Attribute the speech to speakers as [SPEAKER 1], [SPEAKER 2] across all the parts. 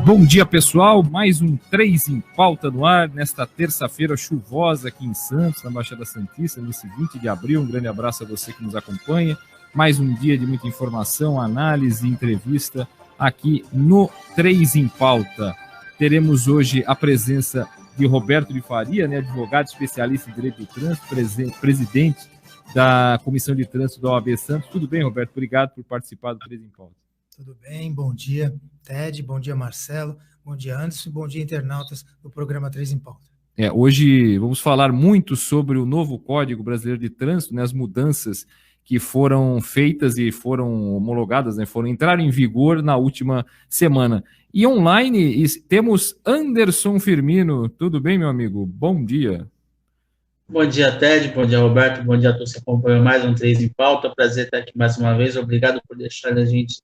[SPEAKER 1] Bom dia, pessoal. Mais um 3 em Pauta no ar, nesta terça-feira chuvosa aqui em Santos, na Baixada Santista, nesse 20 de abril. Um grande abraço a você que nos acompanha. Mais um dia de muita informação, análise, entrevista aqui no 3 em Pauta. Teremos hoje a presença de Roberto de Faria, advogado especialista em direito do trânsito, presidente da Comissão de Trânsito da OAB Santos. Tudo bem, Roberto? Obrigado por participar do 3 em Pauta.
[SPEAKER 2] Tudo bem, bom dia, Ted, bom dia, Marcelo, bom dia, Anderson, bom dia, internautas do programa 3 em Pauta.
[SPEAKER 1] Hoje vamos falar muito sobre o novo Código Brasileiro de Trânsito, as mudanças que foram feitas e foram homologadas, entraram em vigor na última semana. E online temos Anderson Firmino. Tudo bem, meu amigo? Bom dia.
[SPEAKER 3] Bom dia, Ted, bom dia, Roberto, bom dia a todos que acompanham mais um 3 em Pauta. Prazer estar aqui mais uma vez, obrigado por deixar a gente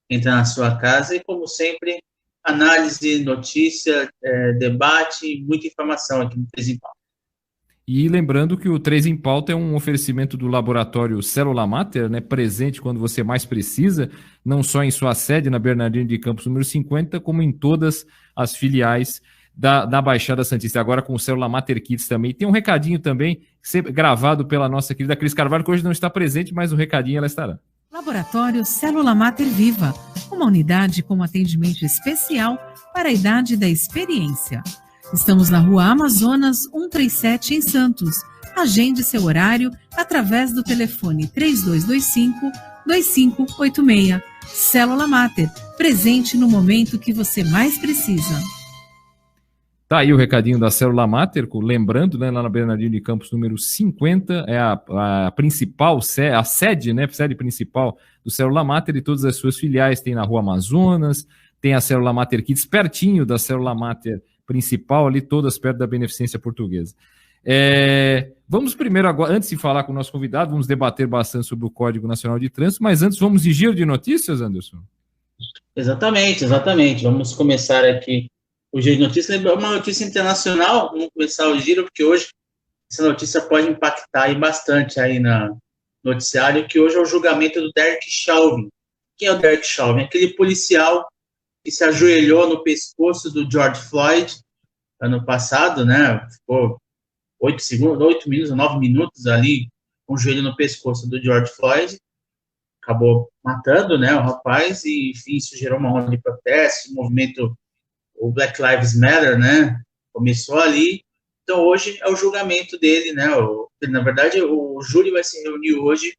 [SPEAKER 3] entrar na sua casa e, como sempre, análise, notícia, debate, muita informação aqui no 3 em Pauta.
[SPEAKER 1] E lembrando que o 3 em Pauta é um oferecimento do laboratório Célula Mater, presente quando você mais precisa, não só em sua sede na Bernardino de Campos número 50, como em todas as filiais da Baixada Santista. Agora com o Célula Mater Kits também. Tem um recadinho também, gravado pela nossa querida Cris Carvalho, que hoje não está presente, mas o recadinho ela estará.
[SPEAKER 4] Laboratório Célula Mater Viva, uma unidade com atendimento especial para a idade da experiência. Estamos na Rua Amazonas 137 em Santos. Agende seu horário através do telefone 3225-2586. Célula Mater, presente no momento que você mais precisa.
[SPEAKER 1] Tá aí o recadinho da Célula Mater, lembrando, lá na Bernardino de Campos, número 50, é a principal, a sede, sede principal do Célula Mater e todas as suas filiais. Tem na Rua Amazonas, tem a Célula Mater Kids, pertinho da Célula Mater principal, ali todas perto da Beneficência Portuguesa. Vamos primeiro, agora, antes de falar com o nosso convidado, vamos debater bastante sobre o Código Nacional de Trânsito, mas antes vamos de giro de notícias, Anderson?
[SPEAKER 3] Exatamente. Vamos começar aqui o giro de notícias. Uma notícia internacional, vamos começar o giro, porque hoje essa notícia pode impactar aí bastante aí no noticiário, que hoje é o julgamento do Derek Chauvin. Quem é o Derek Chauvin? Aquele policial que se ajoelhou no pescoço do George Floyd ano passado, ficou 9 minutos ali com o joelho no pescoço do George Floyd, acabou matando, o rapaz, e enfim, isso gerou uma onda de protesto, o Black Lives Matter, começou ali. Então hoje é o julgamento dele, na verdade o júri vai se reunir hoje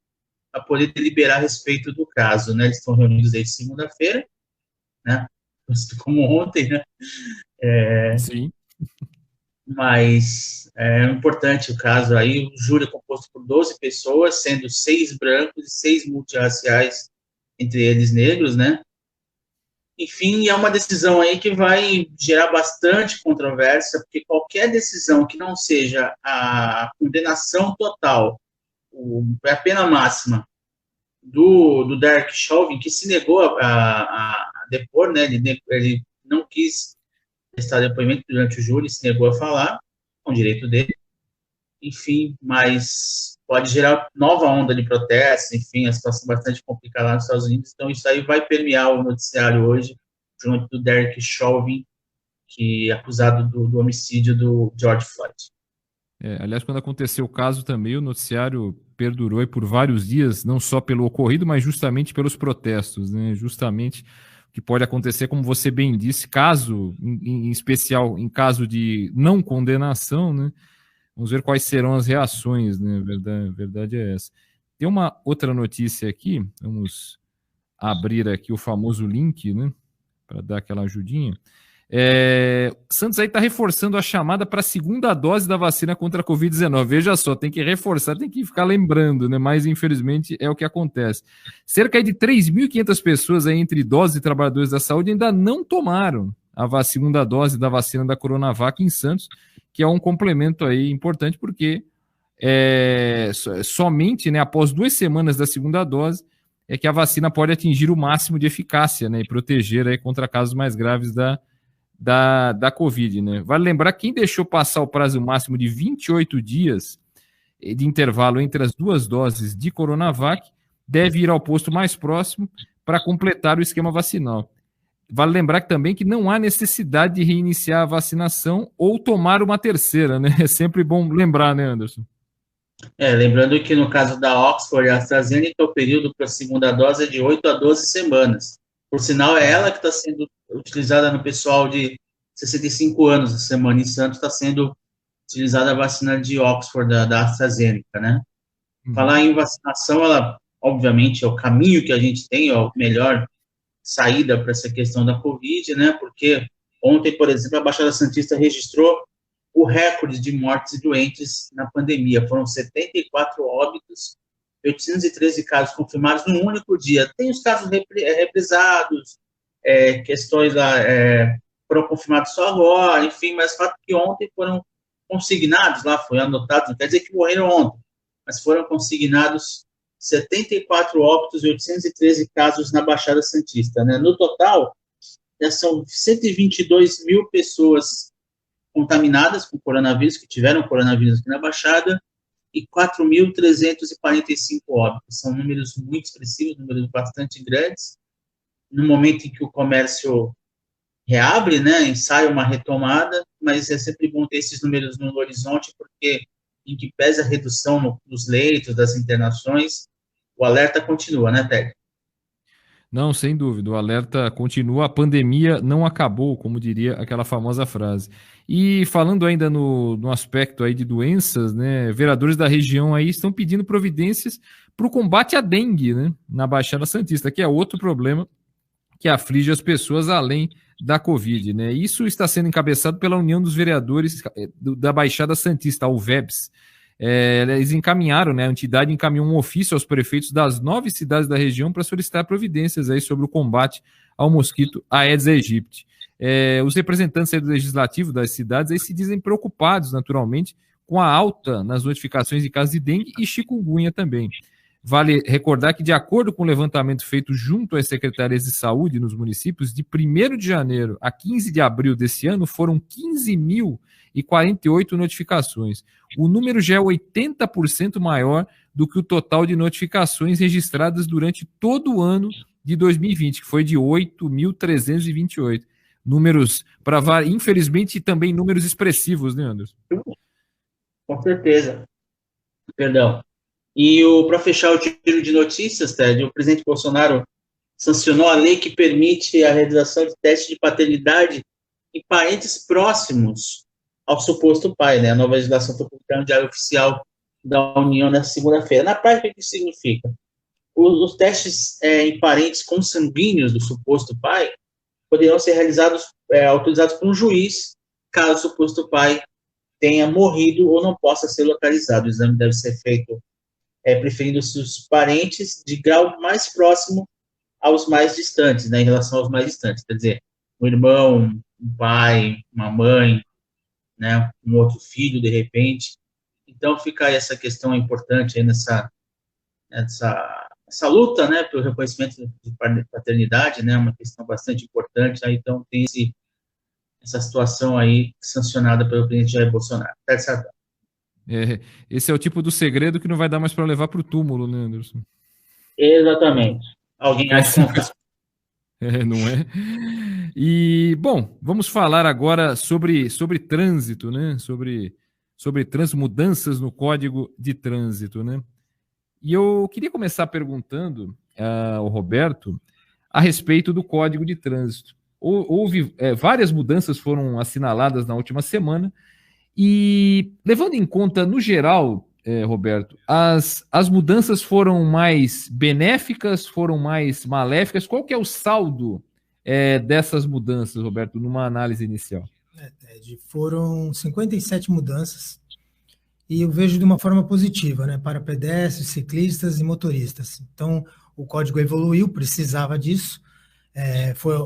[SPEAKER 3] para poder deliberar a respeito do caso, eles estão reunidos desde segunda-feira, como ontem,
[SPEAKER 1] Sim.
[SPEAKER 3] Mas é importante o caso aí. O júri é composto por 12 pessoas, sendo 6 brancos e 6 multirraciais, entre eles negros, Enfim, é uma decisão aí que vai gerar bastante controvérsia, porque qualquer decisão que não seja a condenação total, a pena máxima do Derek Chauvin, que se negou a depor, ele não quis prestar depoimento durante o júri, se negou a falar, com o direito dele, enfim, mas pode gerar nova onda de protestos, enfim, a situação bastante complicada lá nos Estados Unidos, então isso aí vai permear o noticiário hoje, junto do Derek Chauvin, que é acusado do homicídio do George Floyd.
[SPEAKER 1] Aliás, quando aconteceu o caso também, o noticiário perdurou por vários dias, não só pelo ocorrido, mas justamente pelos protestos, justamente o que pode acontecer, como você bem disse, caso, em especial em caso de não condenação, vamos ver quais serão as reações, a verdade é essa. Tem uma outra notícia aqui, vamos abrir aqui o famoso link, para dar aquela ajudinha. Santos aí está reforçando a chamada para a segunda dose da vacina contra a Covid-19. Veja só, tem que reforçar, tem que ficar lembrando, mas infelizmente é o que acontece. Cerca de 3.500 pessoas aí, entre idosos e trabalhadores da saúde, ainda não tomaram a segunda dose da vacina da Coronavac em Santos, que é um complemento aí importante, porque somente após 2 semanas da segunda dose é que a vacina pode atingir o máximo de eficácia, e proteger aí contra casos mais graves da Covid, Vale lembrar, quem deixou passar o prazo máximo de 28 dias de intervalo entre as 2 doses de Coronavac deve ir ao posto mais próximo para completar o esquema vacinal. vale lembrar também que não há necessidade de reiniciar a vacinação ou tomar uma terceira, né? É sempre bom lembrar, né, Anderson?
[SPEAKER 3] Lembrando que no caso da Oxford e AstraZeneca, o período para a segunda dose é de 8 a 12 semanas. Por sinal, é ela que está sendo utilizada no pessoal de 65 anos. A semana em Santos está sendo utilizada a vacina de Oxford, da AstraZeneca, né? Falar em vacinação, ela, obviamente, é o caminho que a gente tem, é a melhor saída para essa questão da Covid, né? Porque ontem, por exemplo, a Baixada Santista registrou o recorde de mortes e doentes na pandemia. Foram 74 óbitos, 813 casos confirmados num único dia. Tem os casos represados, questões lá foram confirmados só agora, enfim, mas o fato é que ontem foram consignados lá, foi anotado, não quer dizer que morreram ontem, mas foram consignados 74 óbitos e 813 casos na Baixada Santista, né? No total, já são 122 mil pessoas contaminadas com coronavírus, que tiveram coronavírus aqui na Baixada, e 4.345 óbitos. São números muito expressivos, números bastante grandes. No momento em que o comércio reabre, né, ensaia uma retomada, mas é sempre bom ter esses números no horizonte, porque em que pese a redução nos leitos, das internações, o alerta continua, né, Ted?
[SPEAKER 1] Não, sem dúvida, o alerta continua, a pandemia não acabou, como diria aquela famosa frase. E falando ainda no aspecto aí de doenças, né, vereadores da região aí estão pedindo providências para o combate à dengue, né, na Baixada Santista, que é outro problema que aflige as pessoas além da Covid, né? Isso está sendo encabeçado pela União dos Vereadores da Baixada Santista, a UVEBS. Eles encaminharam, né, a entidade encaminhou um ofício aos prefeitos das 9 cidades da região para solicitar providências aí sobre o combate ao mosquito Aedes aegypti. Os representantes aí do legislativo das cidades aí se dizem preocupados, naturalmente, com a alta nas notificações de casos de dengue e chikungunya também. Vale recordar que, de acordo com o levantamento feito junto às secretarias de saúde nos municípios, de 1º de janeiro a 15 de abril desse ano, foram 15.048 notificações. O número já é 80% maior do que o total de notificações registradas durante todo o ano de 2020, que foi de 8.328. Números, infelizmente, também números expressivos, né, Anderson?
[SPEAKER 3] Com certeza. Perdão. E para fechar o giro de notícias, Ted, o presidente Bolsonaro sancionou a lei que permite a realização de teste de paternidade em parentes próximos ao suposto pai, né? A nova legislação foi publicada no Diário Oficial da União na segunda-feira. Na prática, o que significa? Os testes em parentes consanguíneos do suposto pai poderão ser autorizados por um juiz, caso o suposto pai tenha morrido ou não possa ser localizado. O exame deve ser feito preferindo-se os parentes de grau mais próximo aos mais distantes, né, em relação aos mais distantes, quer dizer, um irmão, um pai, uma mãe, né, um outro filho, de repente. Então, fica aí essa questão importante aí nessa luta, né, pelo reconhecimento de paternidade, né, uma questão bastante importante, aí, então tem essa situação aí sancionada pelo presidente Jair Bolsonaro.
[SPEAKER 1] Esse é o tipo do segredo que não vai dar mais para levar para o túmulo, né, Anderson?
[SPEAKER 3] Exatamente. Alguém acha
[SPEAKER 1] não é? E, bom, vamos falar agora sobre trânsito, né? Sobre trânsito, mudanças no Código de Trânsito, né? E eu queria começar perguntando ao Roberto a respeito do Código de Trânsito. Houve várias mudanças foram assinaladas na última semana. E levando em conta, no geral, Roberto, as mudanças foram mais benéficas, foram mais maléficas? Qual que é o saldo dessas mudanças, Roberto, numa análise inicial?
[SPEAKER 2] Foram 57 mudanças e eu vejo de uma forma positiva, né, para pedestres, ciclistas e motoristas. Então, o código evoluiu, precisava disso.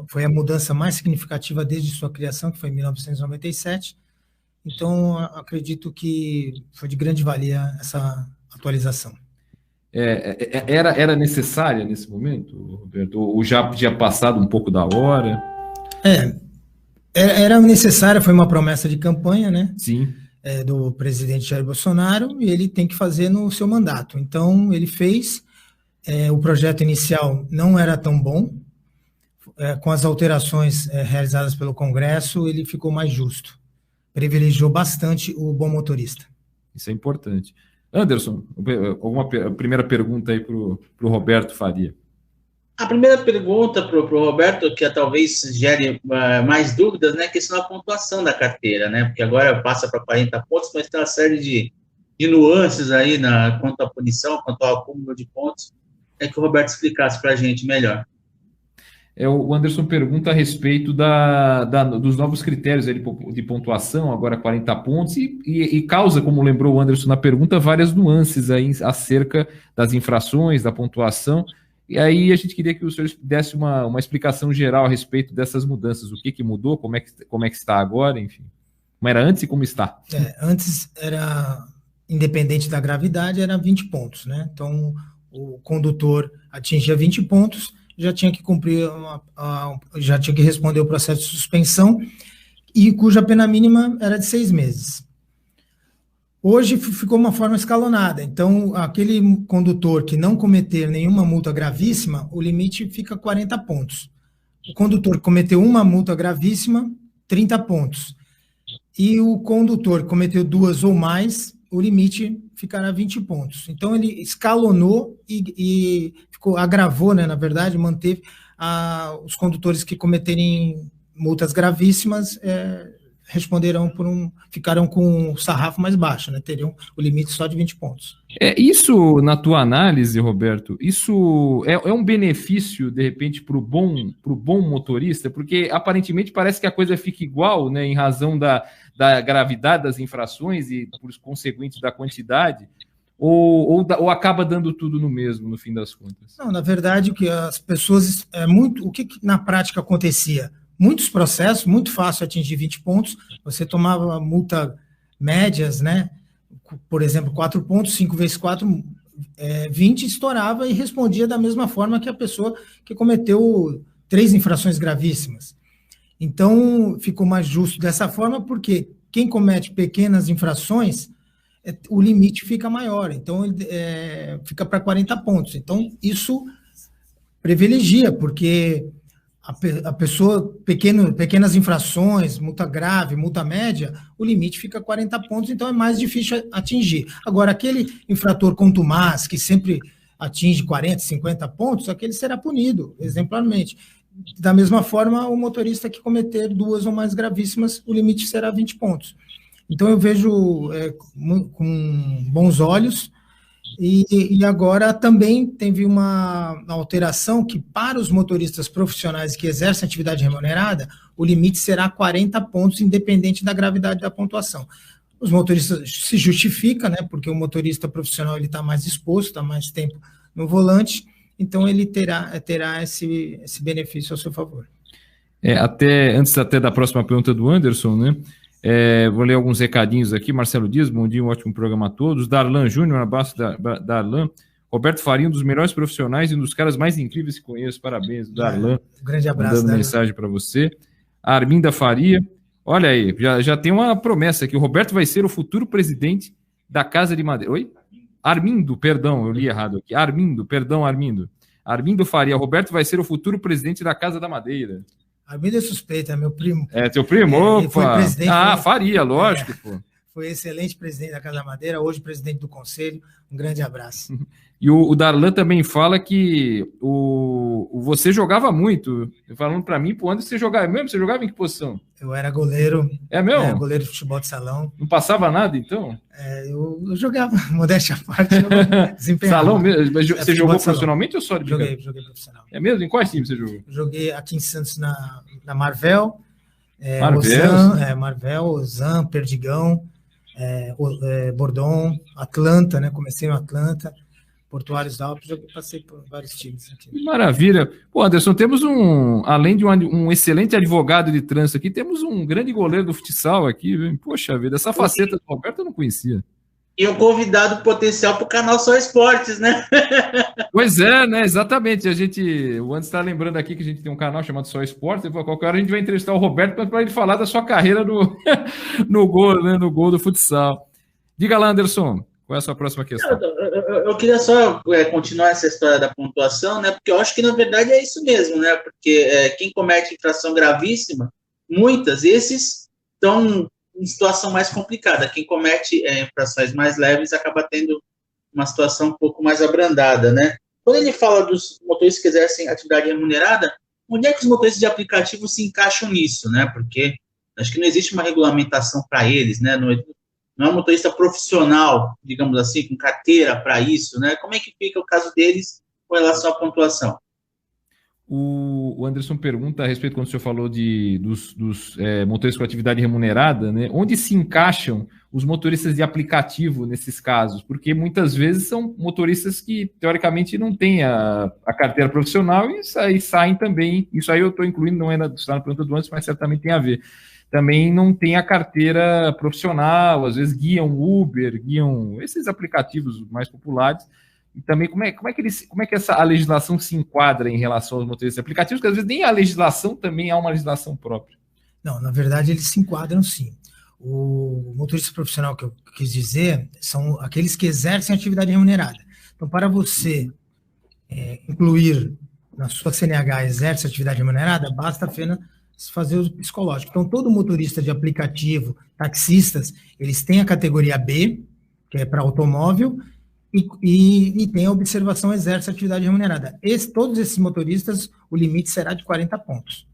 [SPEAKER 2] Foi a mudança mais significativa desde sua criação, que foi em 1997. Então, acredito que foi de grande valia essa atualização.
[SPEAKER 1] Era necessária nesse momento, Roberto? Ou já tinha passado um pouco da hora?
[SPEAKER 2] Era necessária, foi uma promessa de campanha, né?
[SPEAKER 1] Sim.
[SPEAKER 2] Do presidente Jair Bolsonaro, e ele tem que fazer no seu mandato. Então, ele fez. O projeto inicial não era tão bom, com as alterações realizadas pelo Congresso, ele ficou mais justo. Privilegiou bastante o bom motorista.
[SPEAKER 1] Isso é importante. Anderson, alguma primeira pergunta aí para o Roberto Faria?
[SPEAKER 3] A primeira pergunta para o Roberto, que talvez gere mais dúvidas, né, é a questão da pontuação da carteira, né, porque agora passa para 40 pontos, mas tem uma série de nuances aí quanto à punição, quanto ao acúmulo de pontos. É que o Roberto explicasse para a gente melhor.
[SPEAKER 1] O Anderson pergunta a respeito dos novos critérios de pontuação, agora 40 pontos, e causa, como lembrou o Anderson na pergunta, várias nuances aí acerca das infrações, da pontuação. E aí a gente queria que o senhor desse uma explicação geral a respeito dessas mudanças. O que mudou, como é que está agora, enfim. Como era antes e como está.
[SPEAKER 2] Antes era, independente da gravidade, era 20 pontos, né? Então, o condutor atingia 20 pontos, já tinha que cumprir, já tinha que responder o processo de suspensão, e cuja pena mínima era de 6 meses. Hoje ficou uma forma escalonada, então aquele condutor que não cometer nenhuma multa gravíssima, o limite fica 40 pontos. O condutor que cometeu uma multa gravíssima, 30 pontos. E o condutor que cometeu 2 ou mais, o limite ficará 20 pontos. Então ele escalonou e agravou, né, na verdade, manteve os condutores que cometerem multas gravíssimas, ficarão com o sarrafo mais baixo, né? Teriam o limite só de 20 pontos.
[SPEAKER 1] Isso, na tua análise, Roberto, isso é um benefício, de repente, para o bom motorista? Porque, aparentemente, parece que a coisa fica igual, né, em razão da gravidade das infrações e, por conseguinte, da quantidade, ou acaba dando tudo no mesmo, no fim das contas?
[SPEAKER 2] Não, na verdade, o que as pessoas... o que na prática acontecia? Muitos processos, muito fácil atingir 20 pontos, você tomava multa médias, né? Por exemplo, 4 pontos, 5 vezes 4, 20, estourava e respondia da mesma forma que a pessoa que cometeu 3 infrações gravíssimas. Então, ficou mais justo dessa forma, porque quem comete pequenas infrações, o limite fica maior, então fica para 40 pontos. Então, isso privilegia, porque... A pessoa, pequenas infrações, multa grave, multa média, o limite fica 40 pontos, então é mais difícil atingir. Agora, aquele infrator contumaz, que sempre atinge 40, 50 pontos, aquele será punido exemplarmente. Da mesma forma, o motorista que cometer 2 ou mais gravíssimas, o limite será 20 pontos. Então, eu vejo com bons olhos. E agora também teve uma alteração que, para os motoristas profissionais que exercem atividade remunerada, o limite será 40 pontos, independente da gravidade da pontuação. Os motoristas se justifica, né, porque o motorista profissional está mais exposto, está mais tempo no volante, então ele terá esse benefício ao seu favor.
[SPEAKER 1] Antes da próxima pergunta do Anderson, né? Vou ler alguns recadinhos aqui. Marcelo Dias, bom dia, um ótimo programa a todos. Darlan Júnior, um abraço da Darlan. Roberto Faria, um dos melhores profissionais e um dos caras mais incríveis que conheço. Parabéns, Darlan.
[SPEAKER 2] Um grande abraço.
[SPEAKER 1] Dando mensagem para você. A Arminda Faria, olha aí, já tem uma promessa aqui. O Roberto vai ser o futuro presidente da Casa de Madeira. Oi? Armindo, perdão, eu li errado aqui. Armindo. Armindo Faria, Roberto vai ser o futuro presidente da Casa da Madeira.
[SPEAKER 2] Armindo é suspeito, é meu primo.
[SPEAKER 1] Teu primo?
[SPEAKER 2] Ele foi presidente.
[SPEAKER 1] Faria, lógico, pô.
[SPEAKER 2] Foi excelente presidente da Casa da Madeira, hoje presidente do Conselho. Um grande abraço.
[SPEAKER 1] E o Darlan também fala que você jogava muito. Falando para mim, onde você jogava mesmo? Você jogava em que posição?
[SPEAKER 2] Eu era goleiro.
[SPEAKER 1] É mesmo?
[SPEAKER 2] Goleiro de futebol de salão.
[SPEAKER 1] Não passava nada, então?
[SPEAKER 2] Eu jogava, modéstia à parte, eu desempenhava.
[SPEAKER 1] Salão mesmo? Mas você jogou profissionalmente ou só de brincadeira?
[SPEAKER 2] Joguei profissional.
[SPEAKER 1] É mesmo? Em quais times você jogou?
[SPEAKER 2] Joguei aqui em Santos na Marvel. Marvel, Ozan, Perdigão, Bordon, Atlanta, né? Comecei no Atlanta. Portuários da Alpes, eu passei por vários times aqui.
[SPEAKER 1] Maravilha. Pô, Anderson, temos além de um excelente advogado de trânsito aqui, temos um grande goleiro do futsal aqui, viu? Poxa vida, essa faceta do Roberto eu não conhecia.
[SPEAKER 3] E um convidado potencial para o canal Só Esportes, né?
[SPEAKER 1] Pois é, né? Exatamente. O Anderson está lembrando aqui que a gente tem um canal chamado Só Esportes, e qualquer hora a gente vai entrevistar o Roberto para ele falar da sua carreira no gol, né? No gol do futsal. Diga lá, Anderson. Qual é a sua próxima questão?
[SPEAKER 3] Eu queria só continuar essa história da pontuação, né? Porque eu acho que, na verdade, é isso mesmo, né? Porque quem comete infração gravíssima, esses estão em situação mais complicada. Quem comete infrações mais leves acaba tendo uma situação um pouco mais abrandada, né? Quando ele fala dos motoristas que exercem atividade remunerada, onde é que os motoristas de aplicativo se encaixam nisso, né? Porque acho que não existe uma regulamentação para eles, né? Não é um motorista profissional, digamos assim, com carteira para isso, né? Como é que fica o caso deles com relação à pontuação?
[SPEAKER 1] O Anderson pergunta a respeito, quando o senhor falou dos motoristas com atividade remunerada, né? Onde se encaixam os motoristas de aplicativo nesses casos? Porque muitas vezes são motoristas que, teoricamente, não têm a carteira profissional e saem também. Isso aí eu estou incluindo, não é na pergunta do Anderson, mas certamente tem a ver. Também não tem a carteira profissional, às vezes guiam Uber, guiam esses aplicativos mais populares. E também como é que a legislação se enquadra em relação aos motoristas aplicativos, que às vezes nem a legislação também há uma legislação própria.
[SPEAKER 2] Não, na verdade eles se enquadram sim. O motorista profissional que eu quis dizer são aqueles que exercem atividade remunerada. Então, para você incluir na sua CNH exerce atividade remunerada, basta apenas fazer o psicológico. Então, todo motorista de aplicativo, taxistas, eles têm a categoria B, que é para automóvel, e tem a observação exerce atividade remunerada. Todos esses motoristas, o limite será de 40 pontos.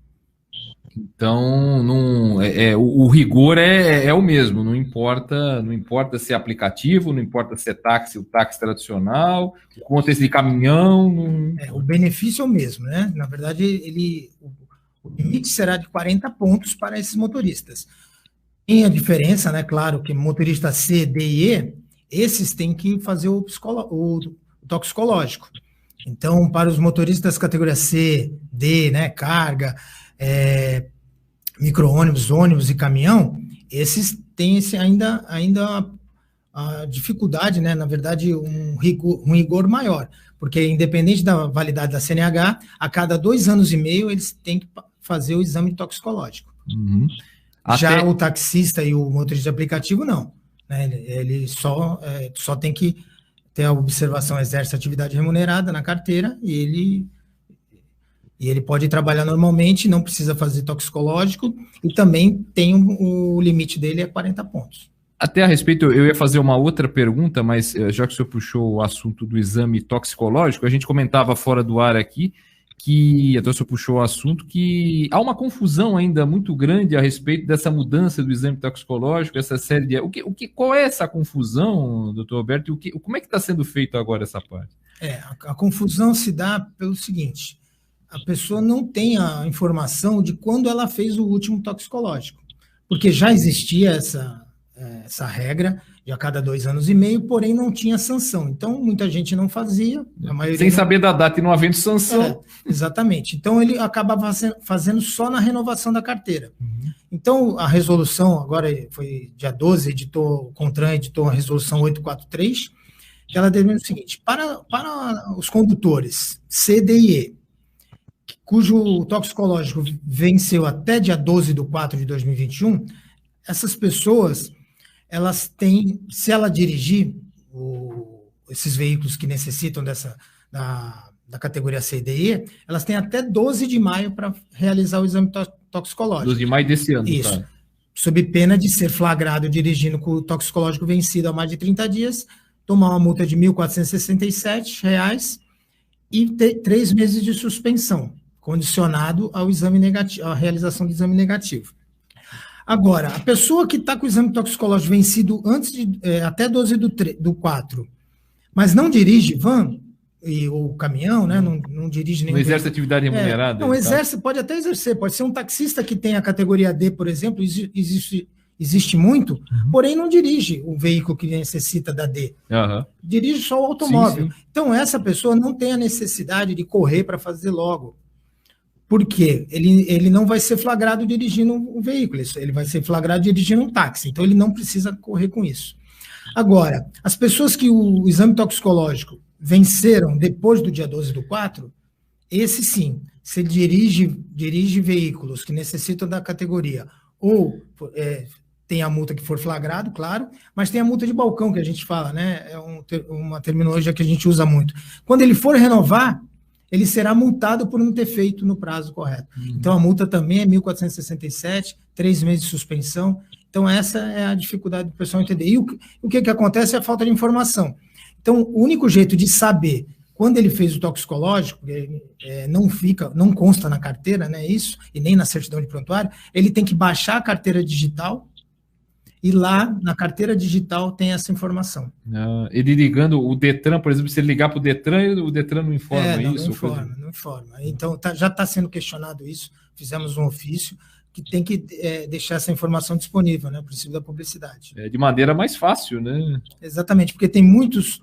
[SPEAKER 1] Então, o rigor é o mesmo, não importa se é aplicativo, não importa se é táxi, o táxi tradicional, o motorista de caminhão.
[SPEAKER 2] O benefício é o mesmo, né? Na verdade, o limite será de 40 pontos para esses motoristas. Tem a diferença, né? Claro que motorista C, D e E, esses têm que fazer o toxicológico. Então, para os motoristas categoria C, D, né, carga, micro-ônibus, ônibus e caminhão, esses têm ainda a dificuldade, né, na verdade, um rigor maior, porque independente da validade da CNH, a cada 2 anos e meio eles têm que fazer o exame toxicológico.
[SPEAKER 1] Uhum.
[SPEAKER 2] Já o taxista e o motorista de aplicativo, não. Né, ele só tem que ter a observação exerce atividade remunerada na carteira e ele pode trabalhar normalmente, não precisa fazer toxicológico e também tem o limite dele é 40 pontos.
[SPEAKER 1] Até a respeito, eu ia fazer uma outra pergunta, mas já que o senhor puxou o assunto do exame toxicológico, a gente comentava fora do ar aqui até o senhor puxou o assunto, que há uma confusão ainda muito grande a respeito dessa mudança do exame toxicológico, essa série de... Qual é essa confusão, doutor Alberto, e como é que está sendo feito agora essa parte?
[SPEAKER 2] A confusão se dá pelo seguinte: a pessoa não tem a informação de quando ela fez o último toxicológico, porque já existia essa regra de a cada 2 anos e meio, porém não tinha sanção. Então, muita gente não fazia. A maioria
[SPEAKER 1] sem saber da data e não havendo sanção.
[SPEAKER 2] Exatamente. Então, ele acabava fazendo só na renovação da carteira. Uhum. Então, a resolução, agora foi dia 12, o CONTRAN editou a resolução 843, que ela determina o seguinte: para os condutores C, D e E, cujo toxicológico venceu até dia 12/4/2021, essas pessoas, elas têm, se ela dirigir esses veículos que necessitam da categoria C, D e E, elas têm até 12 de maio para realizar o exame toxicológico.
[SPEAKER 1] 12 de maio desse ano.
[SPEAKER 2] Isso. Tá? Sob pena de ser flagrado dirigindo com o toxicológico vencido há mais de 30 dias, tomar uma multa de R$ 1.467 e ter 3 meses de suspensão, condicionado ao exame negativo, à realização do exame negativo. Agora, a pessoa que está com o exame toxicológico vencido até 12/4, mas não dirige van ou caminhão, né? Não dirige nenhum.
[SPEAKER 1] Não exerce atividade remunerada.
[SPEAKER 2] Não exerce, pode até exercer, pode ser um taxista que tem a categoria D, por exemplo, existe muito, porém não dirige o veículo que necessita da D.
[SPEAKER 1] Uhum.
[SPEAKER 2] Dirige só o automóvel.
[SPEAKER 1] Sim.
[SPEAKER 2] Então, essa pessoa não tem a necessidade de correr para fazer logo. Por quê? Ele não vai ser flagrado dirigindo um veículo, ele vai ser flagrado dirigindo um táxi, então ele não precisa correr com isso. Agora, as pessoas que o exame toxicológico venceram depois do dia 12/4, esse sim, se ele dirige veículos que necessitam da categoria ou tem a multa que for flagrado, claro, mas tem a multa de balcão que a gente fala, né? É uma terminologia que a gente usa muito. Quando ele for renovar, ele será multado por não ter feito no prazo correto. Então, a multa também é 1.467, 3 meses de suspensão. Então, essa é a dificuldade do pessoal entender. E o que acontece é a falta de informação. Então, o único jeito de saber quando ele fez o toxicológico, não consta na carteira, né, isso, e nem na certidão de prontuário, ele tem que baixar a carteira digital, e lá na carteira digital tem essa informação.
[SPEAKER 1] Ele ligando o Detran, por exemplo, se ele ligar para o Detran, o Detran não informa isso?
[SPEAKER 2] Não informa. Então, já está sendo questionado isso, fizemos um ofício que tem que deixar essa informação disponível, né, o princípio da publicidade.
[SPEAKER 1] De maneira mais fácil, né?
[SPEAKER 2] Exatamente, porque tem muitos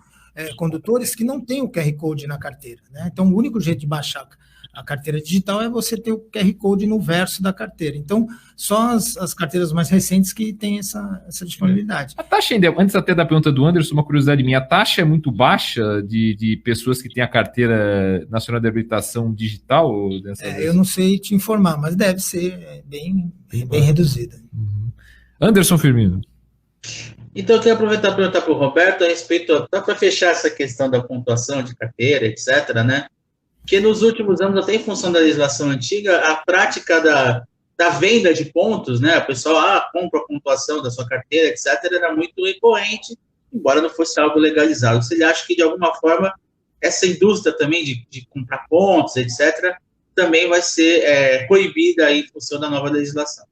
[SPEAKER 2] condutores que não têm o QR Code na carteira, né? Então, o único jeito de baixar a carteira digital é você ter o QR Code no verso da carteira. Então, só as carteiras mais recentes que têm essa disponibilidade.
[SPEAKER 1] A taxa, antes até da pergunta do Anderson, uma curiosidade minha, a taxa é muito baixa de pessoas que têm a carteira nacional de habilitação digital?
[SPEAKER 2] Eu não sei te informar, mas deve ser bem reduzida.
[SPEAKER 1] Uhum. Anderson Firmino.
[SPEAKER 3] Então, eu quero aproveitar e perguntar para o Roberto a respeito, para fechar essa questão da pontuação de carteira, etc., né? Que nos últimos anos, até em função da legislação antiga, a prática da venda de pontos, né? O pessoal compra a pontuação da sua carteira, etc., era muito recorrente, embora não fosse algo legalizado. Você acha que, de alguma forma, essa indústria também de comprar pontos, etc., também vai ser coibida aí em função da nova legislação?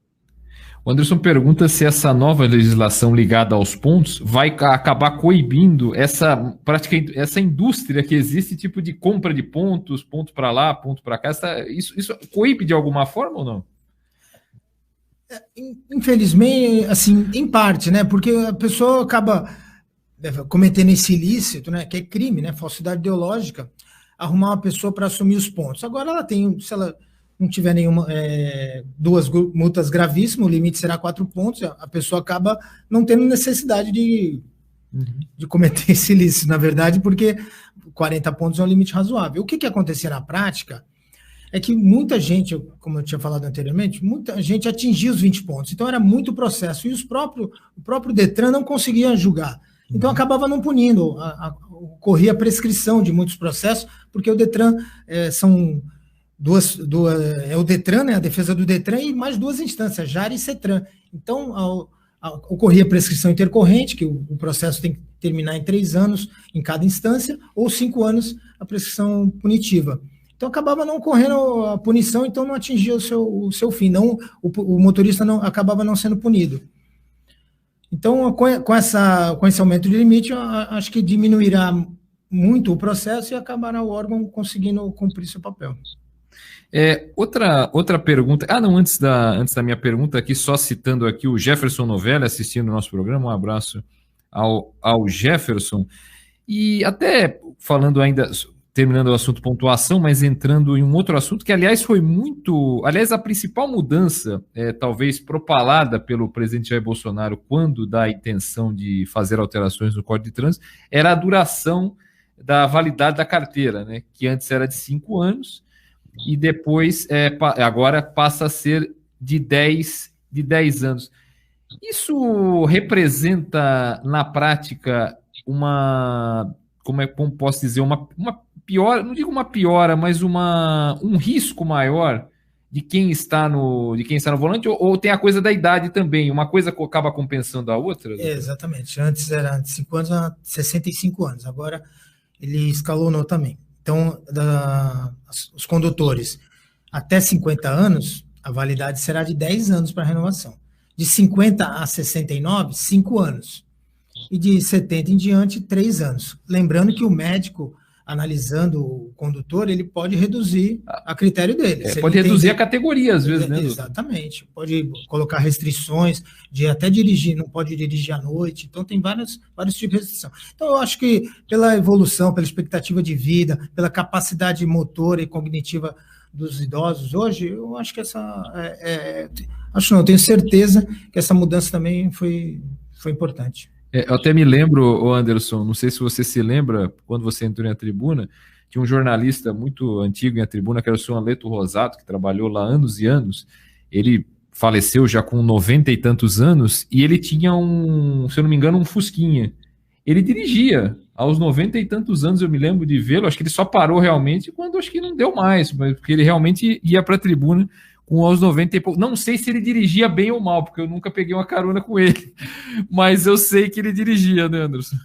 [SPEAKER 1] O Anderson pergunta se essa nova legislação ligada aos pontos vai acabar coibindo essa indústria que existe, tipo de compra de pontos, ponto para lá, ponto para cá. Isso coíbe de alguma forma ou não?
[SPEAKER 2] Infelizmente, assim, em parte, né? Porque a pessoa acaba cometendo esse ilícito, né? Que é crime, né? Falsidade ideológica, arrumar uma pessoa para assumir os pontos. Agora ela tem, se ela não tiver nenhuma, 2 multas gravíssimas, o limite será 4 pontos, a pessoa acaba não tendo necessidade de cometer esse ilícito, na verdade, porque 40 pontos é um limite razoável. O que acontecia na prática é que muita gente, como eu tinha falado anteriormente, muita gente atingia os 20 pontos, então era muito processo, e o próprio Detran não conseguia julgar, então acabava não punindo, ocorria a prescrição de muitos processos, porque o Detran são é o Detran, né, a defesa do Detran, e mais 2 instâncias, JAR e CETRAN. Então, ocorria prescrição intercorrente, que o processo tem que terminar em 3 anos em cada instância, ou 5 anos a prescrição punitiva. Então, acabava não ocorrendo a punição, então não atingia o seu fim, o motorista acabava não sendo punido. Então, com esse aumento de limite, eu acho que diminuirá muito o processo e acabará o órgão conseguindo cumprir seu papel.
[SPEAKER 1] Outra pergunta. Antes da minha pergunta aqui, só citando aqui o Jefferson Novelli assistindo o nosso programa, um abraço ao Jefferson. E até falando ainda, terminando o assunto pontuação, mas entrando em um outro assunto que, aliás, a principal mudança, talvez propalada pelo presidente Jair Bolsonaro quando da intenção de fazer alterações no Código de Trânsito, era a duração da validade da carteira, né, que antes era de 5 anos, e depois, agora passa a ser de 10 anos. Isso representa, na prática, como posso dizer, uma piora, não digo uma piora, mas um risco maior de quem está no volante, ou tem a coisa da idade também, uma coisa acaba compensando a outra?
[SPEAKER 2] Exatamente, antes era de 5 anos a 65 anos, agora ele escalonou também. Então, os condutores até 50 anos, a validade será de 10 anos para renovação. De 50 a 69, 5 anos. E de 70 em diante, 3 anos. Lembrando que o médico, analisando o condutor, ele pode reduzir a critério dele.
[SPEAKER 1] Pode reduzir a categoria, às vezes, né?
[SPEAKER 2] Exatamente. Pode colocar restrições de até dirigir, não pode dirigir à noite. Então, tem vários tipos de restrição. Então, eu acho que pela evolução, pela expectativa de vida, pela capacidade motora e cognitiva dos idosos hoje, eu acho que eu tenho certeza que essa mudança também foi importante.
[SPEAKER 1] Eu até me lembro, Anderson, não sei se você se lembra, quando você entrou em A Tribuna, tinha um jornalista muito antigo em A Tribuna, que era o senhor Aleto Rosato, que trabalhou lá anos e anos. Ele faleceu já com 90 e tantos anos, e ele tinha se eu não me engano, um Fusquinha. Ele dirigia aos 90 e tantos anos, eu me lembro de vê-lo, acho que ele só parou realmente quando acho que não deu mais, mas porque ele realmente ia para a tribuna com aos 90 e pouco. Não sei se ele dirigia bem ou mal, porque eu nunca peguei uma carona com ele, mas eu sei que ele dirigia, né, Anderson?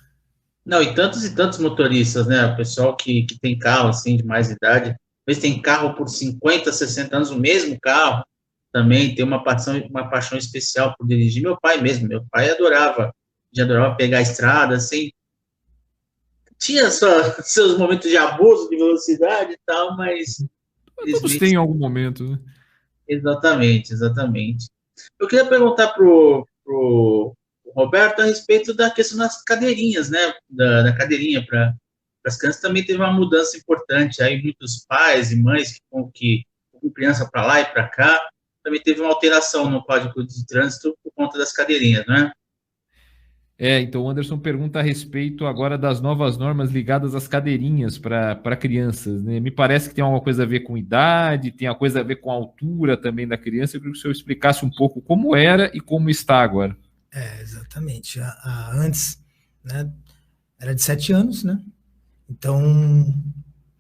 [SPEAKER 3] Não, e tantos motoristas, né? O pessoal que tem carro, assim, de mais idade, às vezes tem carro por 50, 60 anos, o mesmo carro, também tem uma paixão especial por dirigir. Meu pai adorava pegar a estrada, assim, tinha seus momentos de abuso de velocidade e tal, mas...
[SPEAKER 1] Todos têm em algum momento, né?
[SPEAKER 3] Exatamente. Eu queria perguntar pro Roberto a respeito da questão das cadeirinhas, né? Da cadeirinha para as crianças também teve uma mudança importante. Aí muitos pais e mães que com criança para lá e para cá, também teve uma alteração no Código de Trânsito por conta das cadeirinhas, né?
[SPEAKER 1] Então o Anderson pergunta a respeito agora das novas normas ligadas às cadeirinhas para crianças, né? Me parece que tem alguma coisa a ver com idade, tem alguma coisa a ver com a altura também da criança. Eu queria que o senhor explicasse um pouco como era e como está agora.
[SPEAKER 2] Exatamente. Antes, né, era de 7 anos, né? Então,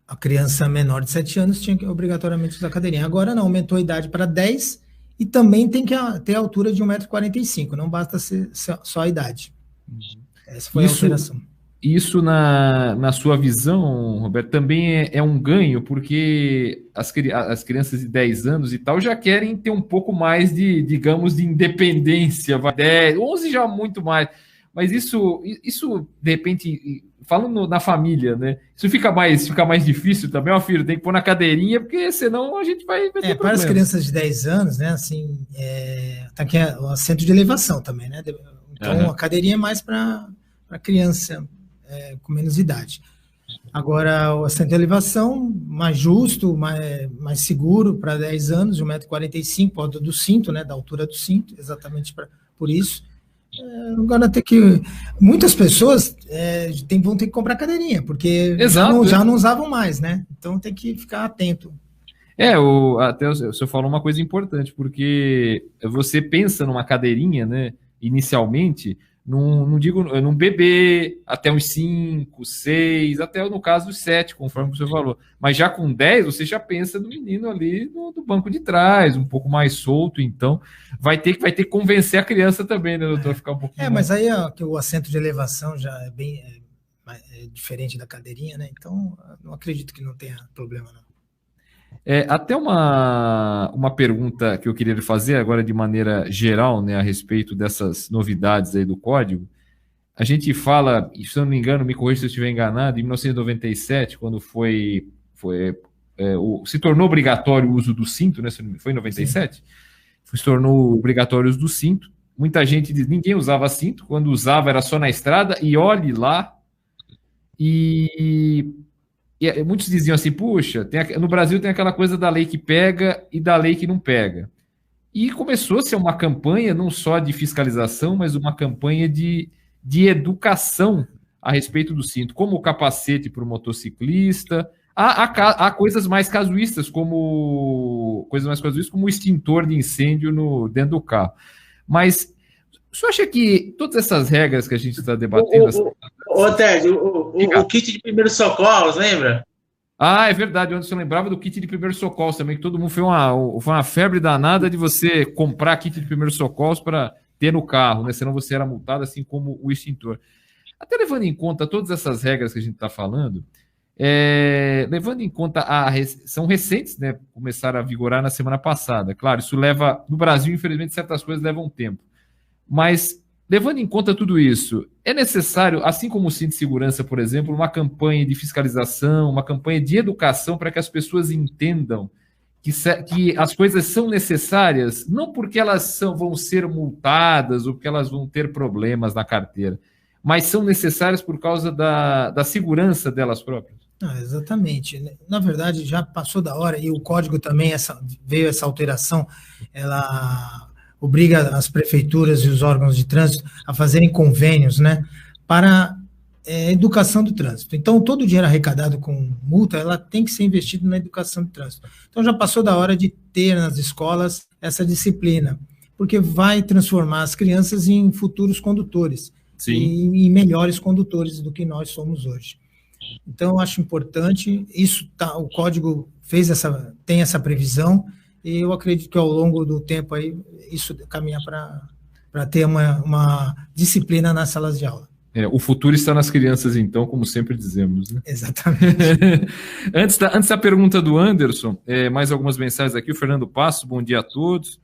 [SPEAKER 2] a criança menor de 7 anos tinha que obrigatoriamente usar cadeirinha. Agora não, aumentou a idade para 10 e também tem que ter a altura de 1,45 m, não basta ser só a idade. Essa foi a alteração.
[SPEAKER 1] Isso, na sua visão, Roberto, também é um ganho, porque as crianças de 10 anos e tal já querem ter um pouco mais de, digamos, de independência, 10, 11 já muito mais, mas isso de repente, falando na família, né, isso fica mais difícil também, ó filho, tem que pôr na cadeirinha, porque senão a gente vai ter
[SPEAKER 2] para as crianças de 10 anos, né, assim, tá aqui o assento de elevação também, né, então a cadeirinha é mais para criança com menos idade. Agora, o assento de elevação, mais justo, mais seguro, para 10 anos, de 1,45 m, por do cinto, né, da altura do cinto, exatamente por isso. Agora, muitas pessoas vão ter que comprar cadeirinha, porque já não usavam mais, né? Então, tem que ficar atento.
[SPEAKER 1] Até o senhor falou uma coisa importante, porque você pensa numa cadeirinha, né, inicialmente, num bebê até uns 5, 6, até no caso dos 7, conforme você falou. Mas já com 10, você já pensa no menino ali do banco de trás, um pouco mais solto, então vai ter que convencer a criança também, né, doutor? Ficar um pouquinho
[SPEAKER 2] mas aí que o assento de elevação já é bem diferente da cadeirinha, né? Então, não acredito que não tenha problema, não.
[SPEAKER 1] Até uma pergunta que eu queria lhe fazer agora de maneira geral, né, a respeito dessas novidades aí do Código. A gente fala, se eu não me engano, me corrija se eu estiver enganado, em 1997, quando se tornou obrigatório o uso do cinto, né, foi em 97? Se tornou obrigatório o uso do cinto. Muita gente diz, ninguém usava cinto, quando usava era só na estrada, e olhe lá, e muitos diziam assim, puxa, no Brasil tem aquela coisa da lei que pega e da lei que não pega. E começou a ser uma campanha não só de fiscalização, mas uma campanha de educação a respeito do cinto, como o capacete para o motociclista. Há coisas mais casuístas, como o extintor de incêndio dentro do carro. Mas o senhor acha que todas essas regras que a gente está debatendo...
[SPEAKER 3] Ted, o kit de primeiros socorros, lembra?
[SPEAKER 1] É verdade, eu lembrava do kit de primeiros socorros também, que todo mundo foi uma febre danada de você comprar kit de primeiros socorros para ter no carro, né? Senão você era multado, assim como o extintor. Até levando em conta todas essas regras que a gente está falando, levando em conta, são recentes, né? Começaram a vigorar na semana passada. Claro, isso leva, no Brasil, infelizmente, certas coisas levam tempo. Mas, levando em conta tudo isso, é necessário, assim como o cinto de segurança, por exemplo, uma campanha de fiscalização, uma campanha de educação para que as pessoas entendam que as coisas são necessárias, não porque elas vão ser multadas ou porque elas vão ter problemas na carteira, mas são necessárias por causa da segurança delas próprias.
[SPEAKER 2] Exatamente. Na verdade, já passou da hora, e o código também, veio essa alteração, ela obriga as prefeituras e os órgãos de trânsito a fazerem convênios, né, para educação do trânsito. Então, todo o dinheiro arrecadado com multa, ela tem que ser investido na educação do trânsito. Então, já passou da hora de ter nas escolas essa disciplina, porque vai transformar as crianças em futuros condutores, e melhores condutores do que nós somos hoje. Então, eu acho importante, o Código tem essa previsão, e eu acredito que ao longo do tempo aí, isso caminha para ter uma disciplina nas salas de aula.
[SPEAKER 1] O futuro está nas crianças, então, como sempre dizemos, né?
[SPEAKER 2] Exatamente.
[SPEAKER 1] Antes da pergunta do Anderson, mais algumas mensagens aqui. O Fernando Passo, bom dia a todos.